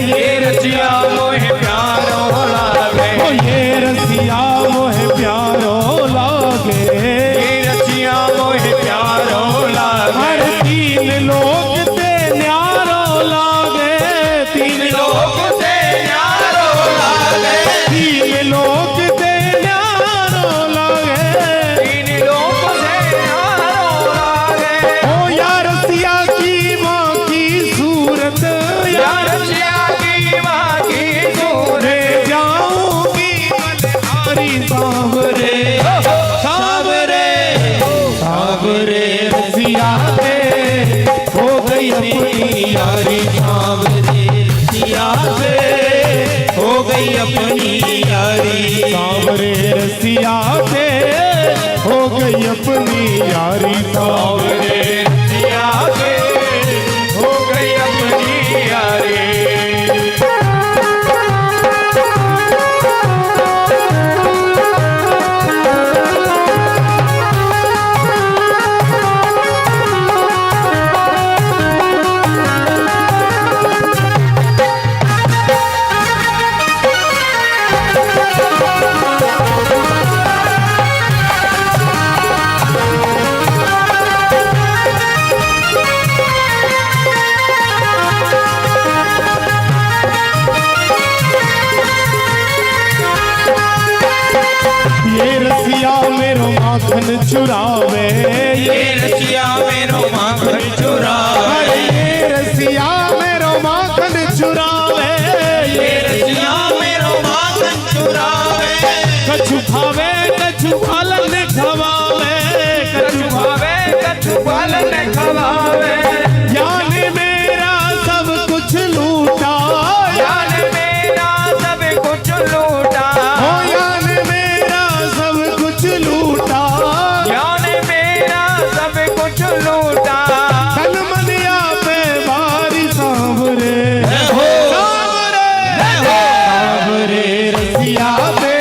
ये रसिया मोहे प्यारो लागे, ओ ये रसिया मोहे प्यारो लागे, ये रसिया मोहे प्यारो लागे, हर तीन लोग ते न्यारो लागे, तीन लोग से न्यारो लागे, तीन लोग ते न्यारो लागे, तीन लोग से न्यारो लागे। ओ या रसिया की माँ की सूरत, या रसिया की माँ की सूरत, जाऊंगी बलिहारी, सांवरे सांवरे सांवरे रसिया से हो गई अपनी यारी, सांवरे रसिया से हो गई अपनी यारी, सांवरे रसिया से हो गई अपनी यारी, सांवरे रसिया से हो गई अपनी यारी। ये रसिया मेरो माखन चुरावे, ये रसिया मेरो माखन चुरावे, ये कछु खावे कछु पालन खवावे, कछु भावे कछु पालन खवावे, ज्ञान मेरा सब कुछ लूटा, ज्ञान मेरा सब कुछ लूटा, ओ ज्ञान मेरा सब कुछ लूटा, ज्ञान मेरा सब कुछ लूटा, तन मन पे बारी सांवरे, सांवरे रसिया पे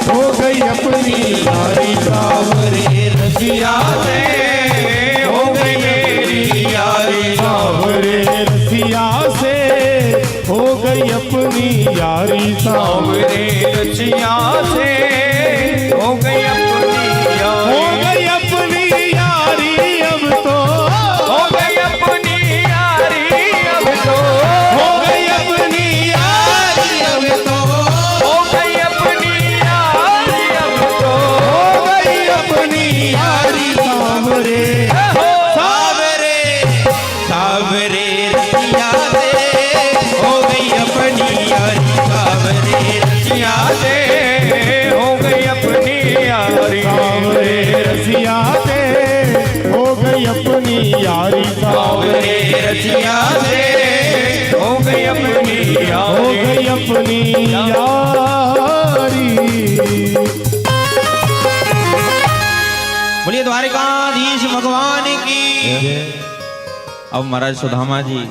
हो गई अपनी यारी, सांवरे रसिया से हो गई मेरी यारी, सांवरे रसिया से हो गई अपनी यारी, सांवरे सावरे रचिया से हो गई अपनी हो यारी, गई अपनी यारी अब तो, हो गई अपनी यारी अब तो, हो गई अपनी यारी अब तो, हो गई अपनी यारी अब तो, हो गई अपनी यारी, सांवरे सावरे सावरे रसिया से हो गई अपनी यारी, सावरे रसिया से हो गई अपनी यारी, सांवरे रसिया से हो गई अपनी यारी, सांवरे सावरे रसिया से हो गई अपनी हो यारी, गई अपनी यारी। बोलिए द्वारिकाधीश भगवान की। अब महाराज सुदामा जी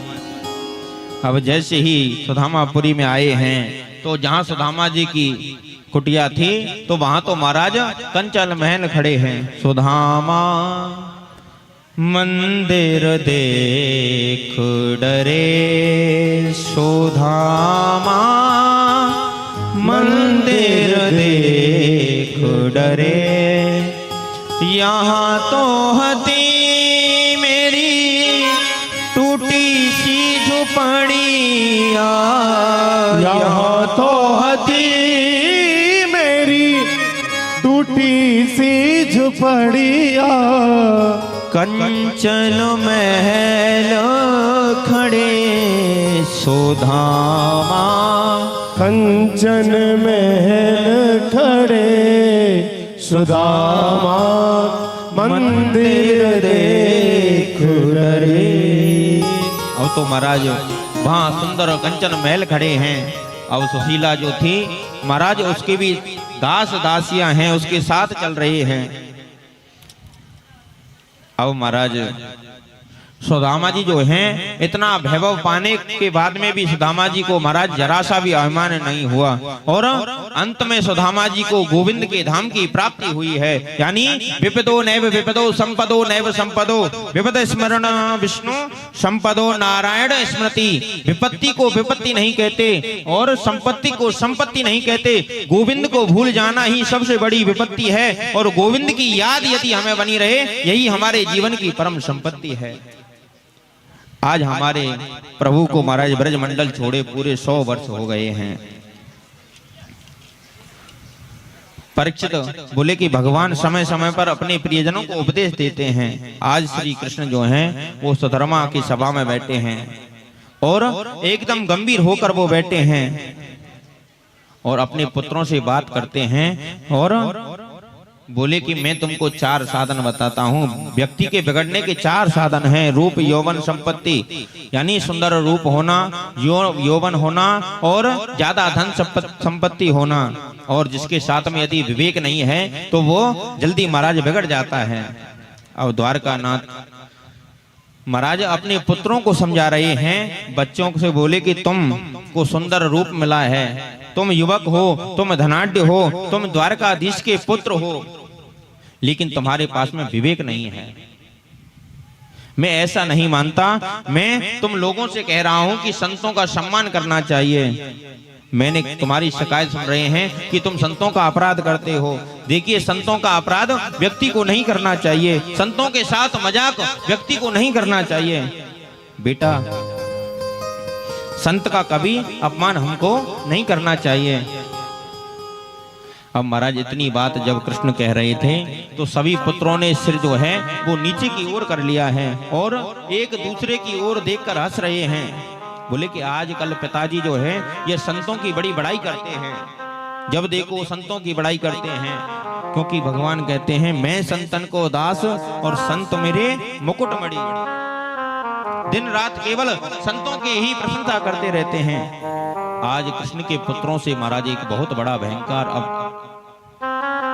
अब जैसे ही सुदामापुरी में आए हैं तो जहाँ सुदामा जी की कुटिया थी तो वहां तो महाराज कंचन महल खड़े हैं। सुदामा मंदिर देख डरे, सुदामा मंदिर देख डरे, यहाँ तो हती मेरी टूटी सी झुपड़िया, यहाँ तो हती मेरी टूटी सी झुपड़िया, कंचन महल खड़े सुदामा, कंचन महल खड़े सुदामा, मंदिर देख डरे। अब तो महाराज वहाँ सुंदर कंचन महल खड़े हैं। अब सुशीला जो थी महाराज उसके भी दास दासियां हैं उसके साथ चल रहे हैं। अब महाराज सुदामा जी जो हैं इतना वैभव पाने के बाद में भी सुदामा जी को महाराज जरा सा भी अभिमान नहीं हुआ और अंत में सुदामा जी को गोविंद के धाम की प्राप्ति हुई है। यानी विपदो नैव विपदो संपदो नैव संपदो, विपद स्मरण विष्णु संपदो नारायण स्मृति। विपत्ति को विपत्ति नहीं कहते और संपत्ति को संपत्ति नहीं कहते। गोविंद को भूल जाना ही सबसे बड़ी विपत्ति है और गोविंद की याद यदि हमें बनी रहे यही हमारे जीवन की परम संपत्ति है। आज हमारे प्रभु को महाराज ब्रजमंडल छोड़े पूरे 100 वर्ष हो गए हैं। परीक्षित बोले कि भगवान समय समय पर अपने प्रियजनों को उपदेश देते हैं। आज श्री कृष्ण जो हैं वो सुधर्मा की सभा में बैठे हैं और एकदम गंभीर होकर वो बैठे हैं और अपने पुत्रों से बात करते हैं और बोले कि मैं तुमको 4 साधन बताता हूँ। व्यक्ति के बिगड़ने के 4 साधन हैं। रूप यौवन संपत्ति, यानी सुंदर रूप होना, यौवन होना और ज्यादा धन संपत्ति होना। और जिसके साथ में यदि विवेक नहीं है तो वो जल्दी महाराज बिगड़ जाता है। अब द्वारका नाथ महाराज अपने पुत्रों को समझा रहे हैं। बच्चों से बोले कि तुम को सुंदर रूप मिला है, तुम युवक हो, तुम धनाढ्य हो, तुम द्वारकाधीश के पुत्र हो, लेकिन तुम्हारे पास में विवेक नहीं है। मैं ऐसा नहीं मानता। मैं तुम लोगों से कह रहा हूं कि संतों का सम्मान करना चाहिए। मैंने तुम्हारी शिकायत सुन रहे हैं कि तुम संतों का अपराध करते हो। देखिए, संतों का अपराध व्यक्ति को नहीं करना चाहिए। संतों के साथ मजाक व्यक्ति को नहीं करना चाहिए। बेटा, संत का कभी अपमान हमको नहीं करना चाहिए। अब महाराज इतनी बात जब कृष्ण कह रहे थे तो सभी पुत्रों ने सिर जो है वो नीचे की ओर कर लिया है और एक दूसरे की ओर देखकर हंस रहे हैं। बोले कि आजकल पिताजी जो है ये संतों की बड़ी बड़ाई करते हैं। जब देखो संतों की बड़ाई करते हैं, क्योंकि भगवान कहते हैं मैं संतन को दास और संत मेरे मुकुटमणि। दिन रात केवल संतों की ही प्रशंसा करते रहते हैं। आज कृष्ण के पुत्रों से महाराज एक बहुत बड़ा भयंकर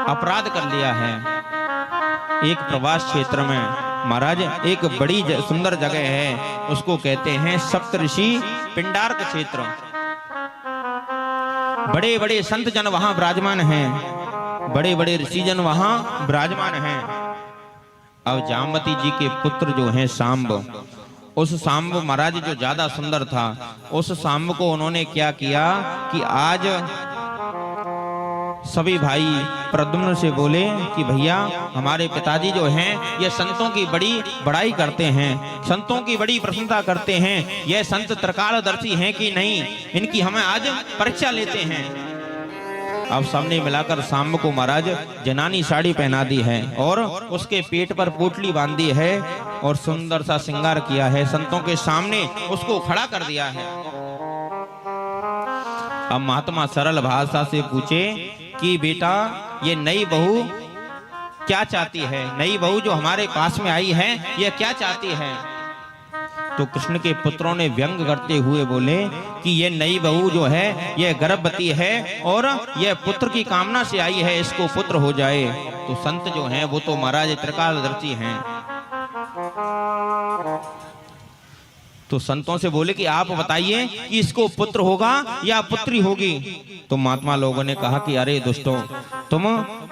अपराध कर लिया है। एक प्रवास क्षेत्र में महाराज एक बड़ी सुंदर जगह है, उसको कहते हैं सप्तऋषि पिंडारक क्षेत्र। बड़े बड़े संत जन वहां विराजमान हैं, बड़े बड़े ऋषि जन वहां विराजमान हैं। अब जामवती जी के पुत्र जो हैं सांब, उस सांब महाराज जो ज्यादा सुंदर था, उस सांब को उन्होंने क्या किया कि आज सभी भाई प्रद्युम्न से बोले कि भैया हमारे पिताजी जो हैं ये संतों की बड़ी बड़ाई करते हैं, संतों की बड़ी प्रशंसा करते हैं, ये संत त्रिकालदर्शी हैं कि नहीं, इनकी हमें आज परीक्षा लेते हैं। अब सबने मिलाकर सांब को महाराज जनानी साड़ी पहना दी है और उसके पेट पर पोटली बांधी है और सुंदर सा श्रृंगार किया है, संतों के सामने उसको खड़ा कर दिया है। अब महात्मा सरल भाषा से पूछे कि बेटा ये नई बहू क्या चाहती है, नई बहू जो हमारे पास में आई है ये क्या चाहती है? तो कृष्ण के पुत्रों ने व्यंग करते हुए बोले कि ये नई बहू जो है ये गर्भवती है और ये पुत्र की कामना से आई है, इसको पुत्र हो जाए। तो संत जो हैं वो तो महाराज त्रिकालदर्शी हैं, तो संतों से बोले कि आप बताइए कि इसको पुत्र होगा या पुत्री होगी? तो महात्मा लोगों ने कहा कि अरे दुष्टों, तुम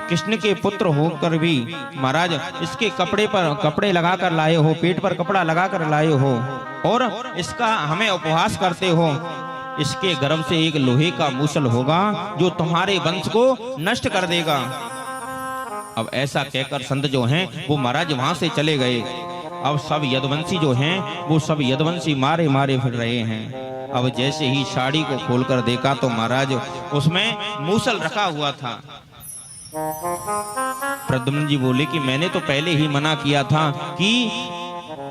कृष्ण के पुत्र होकर भी महाराज इसके कपड़े पर कपड़े लगाकर लाए हो, पेट पर कपड़ा लगाकर लाए हो और इसका हमें उपहास करते हो। इसके गर्भ से एक लोहे का मूसल होगा जो तुम्हारे वंश को नष्ट कर देगा। अब ऐसा कहकर संत जो हैं वो महाराज वहां से चले गए। अब सब यदुवंशी जो हैं वो सब यदुवंशी मारे मारे फिर रहे हैं। अब जैसे ही साड़ी को खोलकर देखा तो महाराज उसमें मूसल रखा हुआ था। प्रद्युम्न जी बोले कि मैंने तो पहले ही मना किया था कि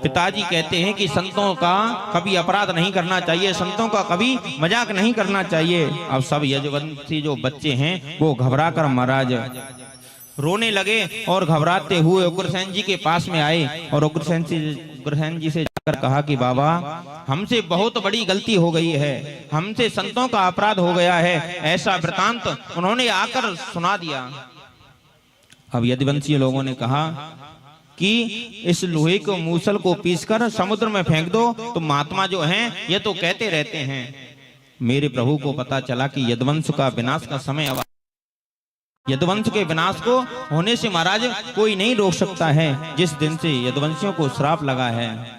पिताजी कहते हैं कि संतों का कभी अपराध नहीं करना चाहिए, संतों का कभी मजाक नहीं करना चाहिए। अब सब यदुवंशी जो बच्चे हैं वो घबरा कर महाराज रोने लगे और घबराते हुए उग्रसेन जी के पास में आए और उग्रसेन जी से जाकर कहा कि बाबा हमसे बहुत बड़ी गलती हो गई है, हमसे संतों का अपराध हो गया है। ऐसा वृतांत उन्होंने आकर सुना दिया। अब यदुवंशी लोगों ने कहा कि इस लोहे को मूसल को पीसकर समुद्र में फेंक दो। तो महात्मा जो हैं ये तो कहते रहते हैं। मेरे प्रभु को पता चला कि यदुवंश का विनाश का समय यदुवंश के विनाश को होने से महाराज कोई नहीं रोक सकता है। जिस दिन से यदुवंशियों को श्राप लगा है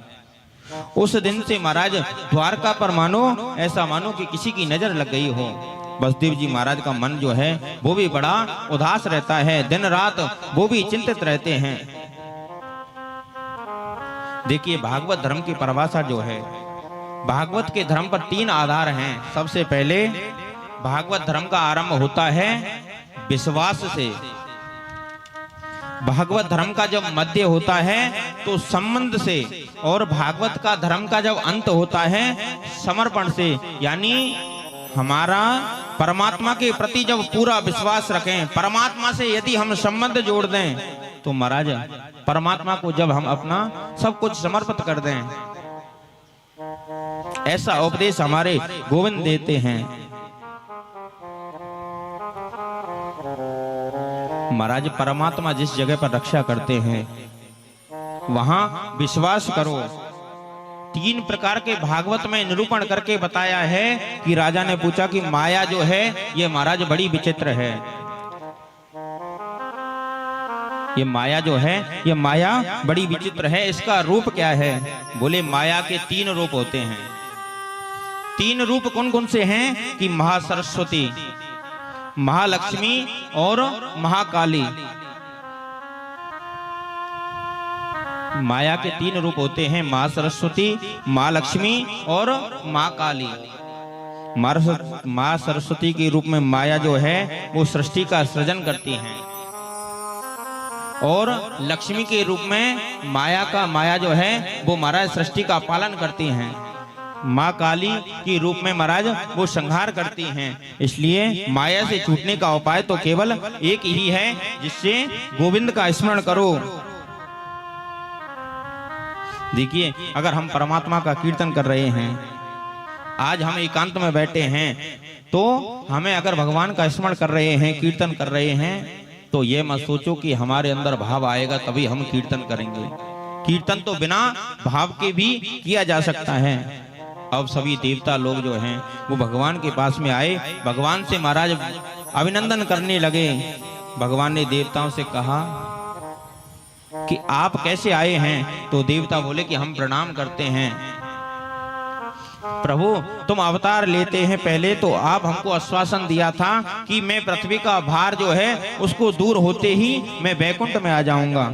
उस दिन से महाराज द्वारका पर मानो ऐसा मानो कि किसी की नजर लग गई हो। वसुदेव जी महाराज का मन जो है वो भी बड़ा उदास रहता है, दिन रात वो भी चिंतित रहते हैं। देखिए भागवत धर्म की परिभाषा जो है, भागवत के धर्म पर 3 आधार हैं। सबसे पहले भागवत धर्म का आरंभ होता है विश्वास से। भागवत धर्म का जब मध्य होता है तो संबंध से, और भागवत का धर्म का जब अंत होता है समर्पण से। यानी हमारा परमात्मा के प्रति जब पूरा विश्वास रखें, परमात्मा से यदि हम संबंध जोड़ दें तो महाराज परमात्मा को जब हम अपना सब कुछ समर्पित कर दें, ऐसा उपदेश हमारे गोविंद देते हैं। महाराज परमात्मा जिस जगह पर रक्षा करते हैं वहां विश्वास करो। 3 प्रकार के भागवत में निरूपण करके बताया है कि राजा ने पूछा कि माया जो है ये महाराज बड़ी विचित्र है। ये माया जो है ये माया बड़ी विचित्र है, इसका रूप क्या है? बोले माया के 3 रूप होते हैं। 3 रूप कौन कौन से हैं कि महासरस्वती, महालक्ष्मी और महाकाली। माया के 3 रूप होते हैं, महासरस्वती, महालक्ष्मी और महाकाली। माँ सरस्वती के रूप में माया जो है वो सृष्टि का सृजन करती हैं, और लक्ष्मी के रूप में माया जो है वो महाराज सृष्टि का पालन करती हैं। माँ काली के रूप में महाराज वो संहार करती हैं। इसलिए माया से छूटने का उपाय तो केवल एक ही है, जिससे गोविंद का स्मरण करो। देखिए, अगर हम परमात्मा का कीर्तन कर रहे हैं, आज हम एकांत में बैठे हैं, तो हमें अगर भगवान का स्मरण कर रहे हैं, कीर्तन कर रहे हैं, तो ये मत सोचो कि हमारे अंदर भाव आएगा तभी हम कीर्तन करेंगे। कीर्तन तो बिना भाव के भी किया जा सकता है। अब सभी देवता लोग जो हैं वो भगवान के पास में आए, भगवान से महाराज अभिनंदन करने लगे। भगवान ने देवताओं से कहा कि आप कैसे आए हैं? तो देवता बोले कि हम प्रणाम करते हैं। प्रभु, तुम अवतार लेते हैं पहले तो आप हमको आश्वासन दिया था कि मैं पृथ्वी का भार जो है उसको दूर होते ही मैं वैकुंठ में आ जाऊंगा।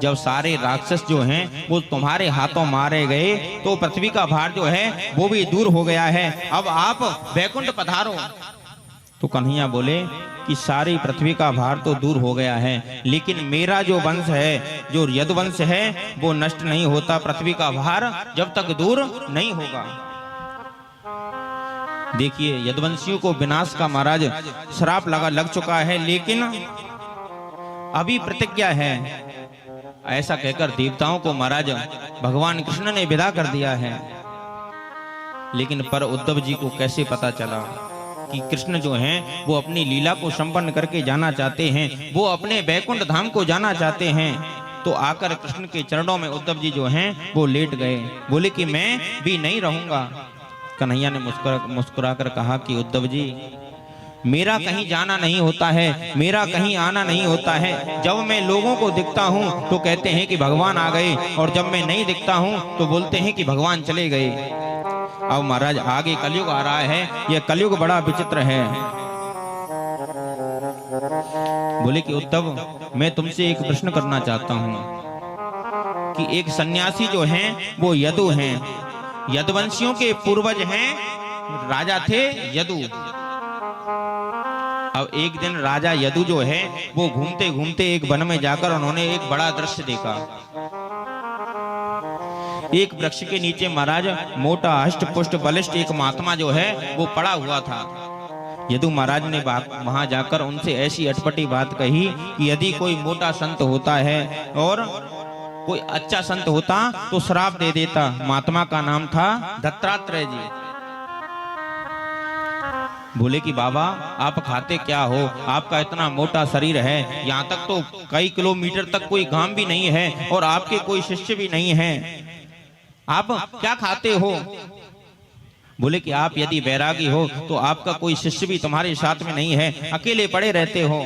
जब सारे राक्षस जो हैं वो तुम्हारे हाथों मारे गए तो पृथ्वी का भार जो है वो भी दूर हो गया है, अब आप वैकुंठ पधारो। तो कन्हैया बोले कि सारी पृथ्वी का भार तो दूर हो गया है, लेकिन मेरा जो वंश है, जो यदुवंश है, वो नष्ट नहीं होता। पृथ्वी का भार जब तक दूर नहीं होगा। देखिए, यदुवंशियों को विनाश का महाराज श्राप लग चुका है, लेकिन अभी प्रतिज्ञा है। ऐसा कहकर देवताओं को महाराज भगवान कृष्ण ने विदा कर दिया है। लेकिन पर उद्धव जी को कैसे पता चला कि कृष्ण जो हैं वो अपनी लीला को संपन्न करके जाना चाहते हैं, वो अपने वैकुंठ धाम को जाना चाहते हैं। तो आकर कृष्ण के चरणों में उद्धव जी जो हैं वो लेट गए, बोले कि मैं भी नहीं रहूंगा। कन्हैया ने मुस्कुराकर कहा कि उद्धव जी, मेरा कहीं जाना नहीं होता है, मेरा कहीं आना नहीं होता है। जब मैं लोगों को दिखता हूँ तो कहते हैं कि भगवान आ गए, और जब मैं नहीं दिखता हूँ तो बोलते हैं कि भगवान चले गए। अब महाराज आगे कलयुग आ रहा है, यह कलयुग बड़ा विचित्र है। बोले कि उद्धव, मैं तुमसे एक प्रश्न करना चाहता हूँ कि एक सन्यासी जो हैं वो यदु हैं, यदुवंशियों के पूर्वज हैं, राजा थे यदु। अब एक दिन राजा यदु जो है वो घूमते घूमते एक वन में जाकर उन्होंने एक बड़ा दृश्य देखा। एक वृक्ष के नीचे महाराज मोटा हष्ट पुष्ट बलिष्ठ एक महात्मा जो है वो पड़ा हुआ था। यदु महाराज ने वहां जाकर उनसे ऐसी अटपटी बात कही कि यदि कोई मोटा संत होता है और कोई अच्छा संत होता तो श्राप दे देता। महात्मा का नाम था दत्तात्रेय जी। बोले कि बाबा, आप खाते क्या हो? आपका इतना मोटा शरीर है, यहाँ तक तो कई किलोमीटर तक कोई गांव भी नहीं है और आपके कोई शिष्य भी नहीं है, आप क्या खाते हो? बोले कि आप यदि बैरागी हो तो आपका कोई शिष्य भी तुम्हारे साथ में नहीं है, अकेले पड़े रहते हो।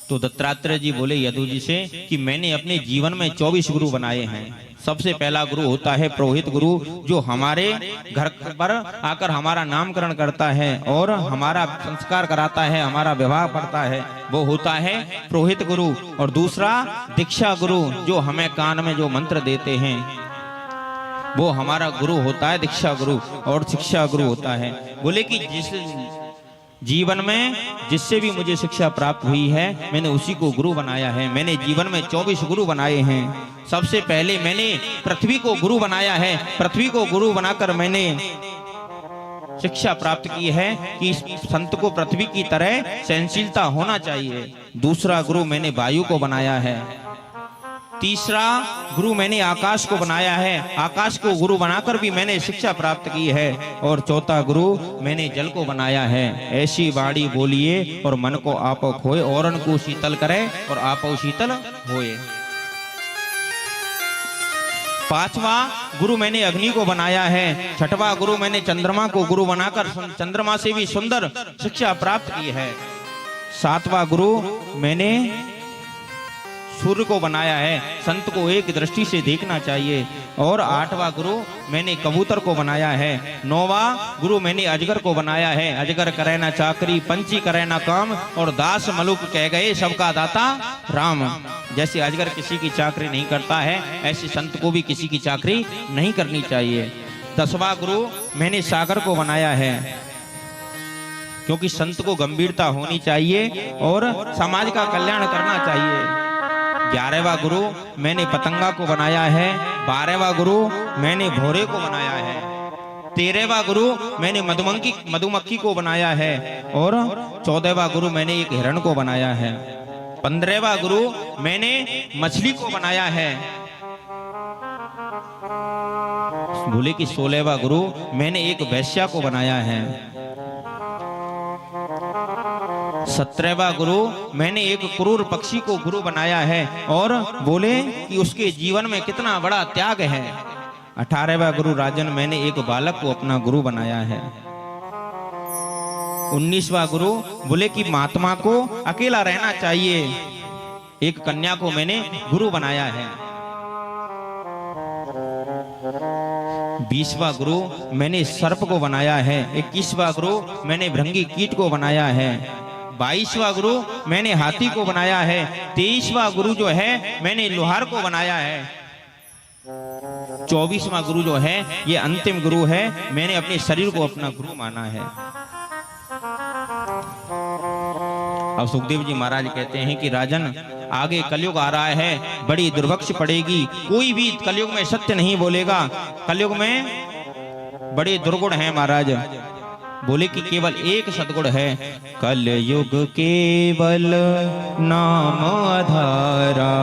तो दत्तात्रेय जी बोले यदु जी से कि मैंने अपने जीवन में 24 गुरु बनाए हैं। सबसे पहला गुरु होता है पुरोहित गुरु, जो हमारे घर पर आकर हमारा नामकरण करता है और हमारा संस्कार कराता है, हमारा विवाह पढ़ता है, वो होता है पुरोहित गुरु। और दूसरा दीक्षा गुरु, जो हमें कान में जो मंत्र देते हैं, वो हमारा गुरु होता है दीक्षा गुरु। और शिक्षा गुरु होता है, बोले कि जिस जीवन में जिससे भी मुझे शिक्षा प्राप्त हुई है मैंने उसी को गुरु बनाया है। मैंने जीवन में 24 गुरु बनाए हैं। सबसे पहले मैंने पृथ्वी को गुरु बनाया है। पृथ्वी को गुरु बनाकर मैंने शिक्षा प्राप्त की है कि संत को पृथ्वी की तरह सहनशीलता होना चाहिए। दूसरा गुरु मैंने वायु को बनाया है। तीसरा गुरु मैंने आकाश को बनाया है। आकाश को गुरु बनाकर भी मैंने शिक्षा प्राप्त की है। और चौथा गुरु मैंने जल को बनाया है। ऐसी वाणी बोलिए और मन को आप खोए, औरन को शीतल करे और आप शीतल होए। पांचवा गुरु मैंने अग्नि को बनाया है। छठवां गुरु मैंने चंद्रमा को गुरु बनाकर चंद्रमा से भी सुंदर शिक्षा प्राप्त की है। सातवां गुरु मैंने सूर्य को बनाया है, संत को एक दृष्टि से देखना चाहिए। और आठवां गुरु मैंने कबूतर को बनाया है। नौवां गुरु मैंने अजगर को बनाया है। अजगर करे ना चाकरी, पंछी करे ना काम, और दास मलुक कह गए सबका दाता राम। जैसे अजगर किसी की चाकरी नहीं करता है, ऐसे संत को भी किसी की चाकरी नहीं करनी चाहिए। 10वां गुरु मैंने सागर को बनाया है, क्योंकि संत को गंभीरता होनी चाहिए और समाज का कल्याण करना चाहिए। 11वां गुरु मैंने पतंगा को बनाया है। 12वां गुरु मैंने भौरे को बनाया है। 13वां गुरु मैंने मधुमक्खी को बनाया है। और 14वां गुरु मैंने एक हिरण को बनाया है। 15वां गुरु मैंने मछली को बनाया है। बोले कि 16वां गुरु मैंने एक वैश्या को बनाया है। 17वां गुरु मैंने एक क्रूर पक्षी को गुरु बनाया है। और बोले कि उसके जीवन में कितना बड़ा त्याग है। 18वां गुरु राजन मैंने एक बालक को अपना गुरु बनाया है। 19वां गुरु बोले कि महात्मा को अकेला रहना चाहिए। एक कन्या को मैंने गुरु बनाया है। 20वां गुरु मैंने सर्प को बनाया है। 21वां गुरु मैंने भृंगी कीट को बनाया है। 22वां गुरु मैंने हाथी को बनाया है। 23वां गुरु जो है मैंने लोहार को बनाया है। 24वां गुरु जो है ये अंतिम गुरु है, मैंने अपने शरीर को अपना गुरु माना है। अब सुखदेव जी महाराज कहते हैं कि राजन आगे कलयुग आ रहा है, बड़ी दुर्भक्ष पड़ेगी। कोई भी कलयुग में सत्य नहीं बोलेगा। कलयुग में बड़े दुर्गुण हैं महाराज। बोले कि केवल एक सद्गुण है, कलयुग केवल नाम आधारा।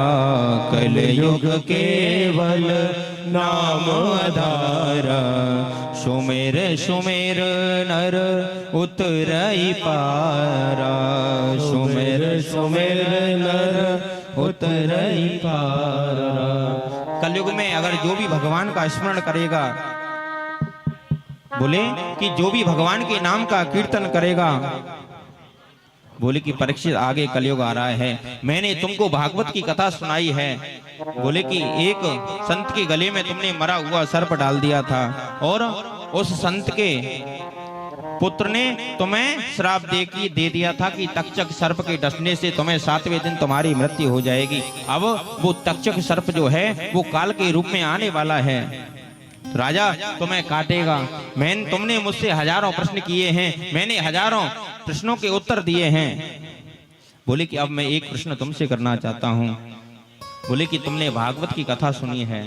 कलयुग केवल नाम आधारा। सुमेर सुमेर नर उतरई पारा। सुमेर सुमेर नर उतरई पारा। कलयुग में अगर जो भी भगवान का स्मरण करेगा, बोले कि जो भी भगवान के नाम का कीर्तन करेगा, बोले कि परीक्षित आगे कलयुग आ रहा है, मैंने तुमको भागवत की कथा सुनाई है। बोले कि एक संत के गले में तुमने मरा हुआ सर्प डाल दिया था और उस संत के पुत्र ने तुम्हें श्राप दे दिया था कि तक्षक सर्प के डसने से तुम्हें 7वें दिन तुम्हारी मृत्यु हो जाएगी। अब वो तक्षक सर्प जो है वो काल के रूप में आने वाला है, राजा तुम्हें काटेगा। तुमने मुझसे हजारों प्रश्न किए हैं, मैंने हजारों प्रश्नों के उत्तर दिए हैं। बोले कि अब मैं एक प्रश्न तुमसे करना चाहता हूं। बोले कि तुमने भागवत की कथा सुनी है,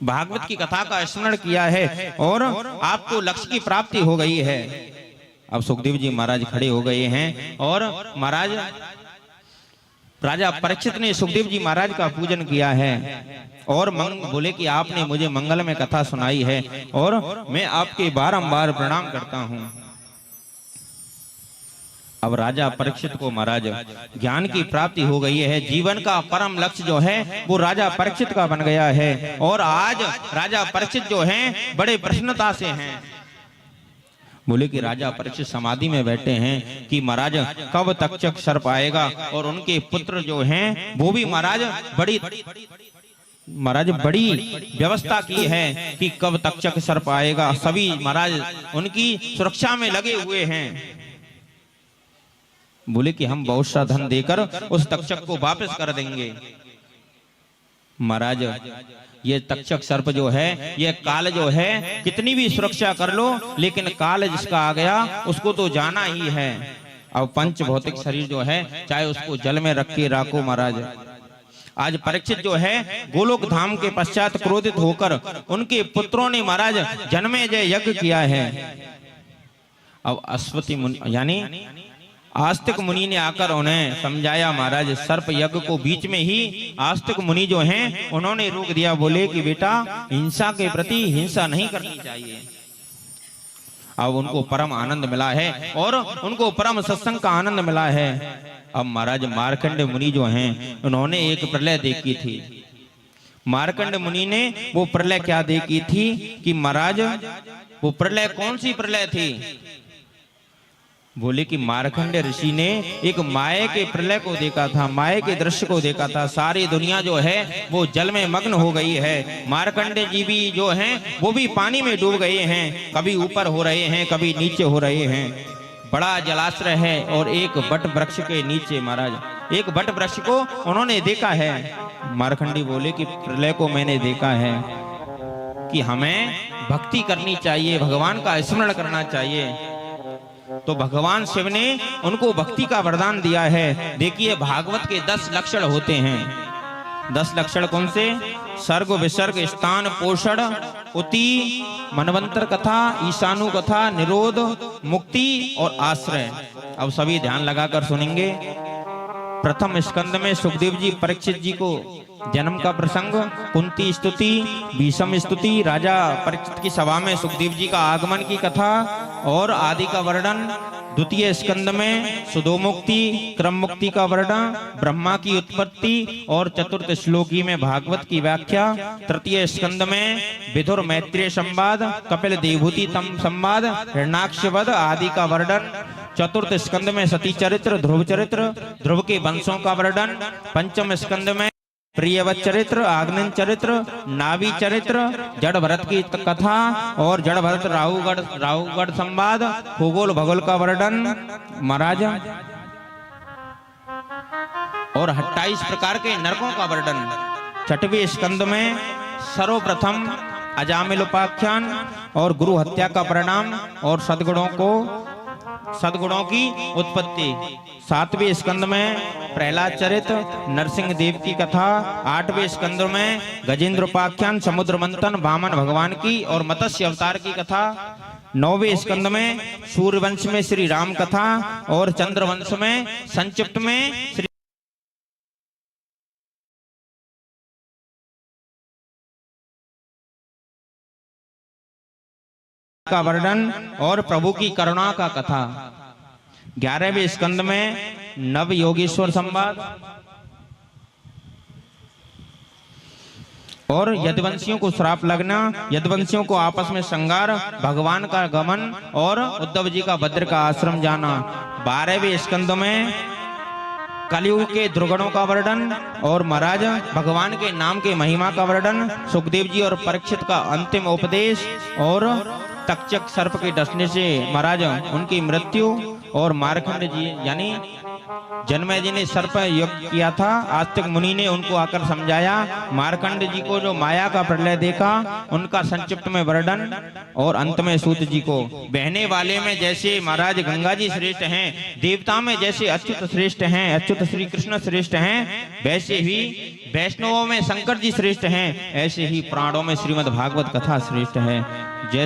भागवत की कथा का स्मरण किया है और आपको लक्ष्य की प्राप्ति हो गई है। अब सुखदेव जी महाराज खड़े हो गए हैं और महाराज राजा परीक्षित ने सुखदेव जी महाराज का पूजन किया है और बोले कि आपने मुझे मंगल में कथा सुनाई है और मैं आपके बारंबार प्रणाम करता हूं। अब राजा परीक्षित को महाराज ज्ञान की प्राप्ति हो गई है। जीवन का परम लक्ष्य जो है वो राजा परीक्षित का बन गया है और आज राजा परीक्षित जो हैं बड़े प्रसन्नता से हैं। बोले कि राजा परीक्षित समाधि में बैठे हैं कि महाराज कब तक्षक सर्प आएगा और उनके पुत्र जो हैं वो भी महाराज बड़ी व्यवस्था की है कि कब तक्षक सर्प आएगा। सभी महाराज उनकी सुरक्षा में लगे हुए हैं। बोले कि हम बहुत सा धन देकर उस तक्षक को वापस कर देंगे। महाराज ये तक्षक सर्प जो है, ये काल जो है, कितनी भी सुरक्षा कर लो लेकिन काल जिसका आ गया उसको तो जाना ही है। अब पंच भौतिक शरीर जो है चाहे उसको जल में रख के रखो महाराज। आज परीक्षित जो है गोलोक धाम के पश्चात क्रोधित होकर उनके पुत्रों ने महाराज जन्मेजय यज्ञ किया है। अब अश्वती मुनि यानी आस्तिक मुनि ने आकर उन्हें समझाया महाराज। सर्प यज्ञ को बीच में ही आस्तिक मुनि जो हैं उन्होंने रोक दिया। बोले कि बेटा हिंसा के प्रति हिंसा नहीं करनी चाहिए। अब उनको परम आनंद मिला है और उनको परम सत्संग का आनंद मिला है। अब महाराज मार्कंड मुनि जो हैं उन्होंने एक प्रलय देखी थी। मार्कंड मुनि ने वो प्रलय क्या देखी थी कि महाराज वो प्रलय कौन सी प्रलय थी। बोले कि मार्कंड ऋषि ने एक माया के प्रलय को देखा था, माया के दृश्य को देखा था। सारी दुनिया जो है वो जल में मग्न हो गई है। मार्कंड जी भी जो हैं वो भी पानी में डूब गए हैं, कभी ऊपर हो रहे हैं कभी नीचे हो रहे हैं। बड़ा जलाश्रय है और एक बट वृक्ष के नीचे महाराज एक बट वृक्ष को उन्होंने देखा है। मार्कंडी बोले कि प्रलय को मैंने देखा है कि हमें भक्ति करनी चाहिए, भगवान का स्मरण करना चाहिए। तो भगवान शिव ने उनको भक्ति का वरदान दिया है। देखिए भागवत के 10 लक्षण होते हैं। 10 लक्षण कौन से सर्ग विसर्ग स्थान पोषण उति मनवंतर कथा ईशानु कथा निरोध मुक्ति और आश्रय। अब सभी ध्यान लगाकर सुनेंगे। प्रथम स्कंद में सुखदेव जी परीक्षित जी को जन्म का प्रसंग, कुंती स्तुति, भीष्म स्तुति, राजा परीक्षित की सभा में सुखदेव जी का आगमन की कथा और आदि का वर्णन। द्वितीय स्कंद में सुधोमुक्ति क्रम मुक्ति का वर्णन, ब्रह्मा की उत्पत्ति और चतुर्थ श्लोकी में भागवत की व्याख्या। तृतीय स्कंद में विदुर मैत्रेय संवाद, कपिल देवहूति संवाद, हिरण्याक्ष वध आदि का वर्णन। चतुर्थ स्कंद में सती चरित्र, ध्रुव चरित्र, ध्रुव के वंशों का वर्णन। पंचम स्कंद में प्रियवत चरित्र, आग्नेय चरित्र, नाभि चरित्र, जड़ भरत की कथा और जड़ भरत राहुगढ़ संवाद, खगोल भगोल का वर्णन महाराज और 28 प्रकार के नरकों का वर्णन। छठवें स्कंद में सर्वप्रथम अजामिल उपाख्यान और गुरु हत्या का परिणाम और सद्गुणों की उत्पत्ति। सातवें स्कंद में प्रहलाद चरित्र, नरसिंह देव की कथा। आठवें स्कंद में गजेंद्र उपाख्यान, समुद्र मंथन, वामन भगवान की और मत्स्य अवतार की कथा। नौवें स्कंद में सूर्यवंश में श्री राम कथा और चंद्रवंश में संक्षिप्त में श्री का वर्णन और प्रभु की करुणा का कथा। 11वें स्कंद में नव योगेश्वर संवाद और यदुवंशियों को श्राप लगना, यदुवंशियों को आपस में संगार, भगवान का गमन और उद्धव जी का भद्र का आश्रम जाना। 12वें स्कंद में कलयुग के दुर्गुणों का वर्णन और महाराज भगवान के नाम के महिमा का वर्णन। सुखदेव जी और परीक्षित का अंतिम उपदेश और तक्षक सर्प के डसने से महाराज उनकी मृत्यु और मार्कंड जी यानी जन्मेजय जी ने सर्प यज्ञ किया था, आस्तिक मुनि ने उनको आकर समझाया। मार्कंड जी को जो माया का प्रलय देखा उनका संक्षिप्त में वर्णन और अंत में सूत जी को बहने वाले में जैसे महाराज गंगा जी श्रेष्ठ हैं, देवता में जैसे अच्युत श्रेष्ठ हैं, अच्युत श्री कृष्ण श्रेष्ठ हैं, वैसे ही वैष्णवों में शंकर जी श्रेष्ठ हैं, ऐसे ही प्राणों में श्रीमद् भागवत कथा श्रेष्ठ है। जैसे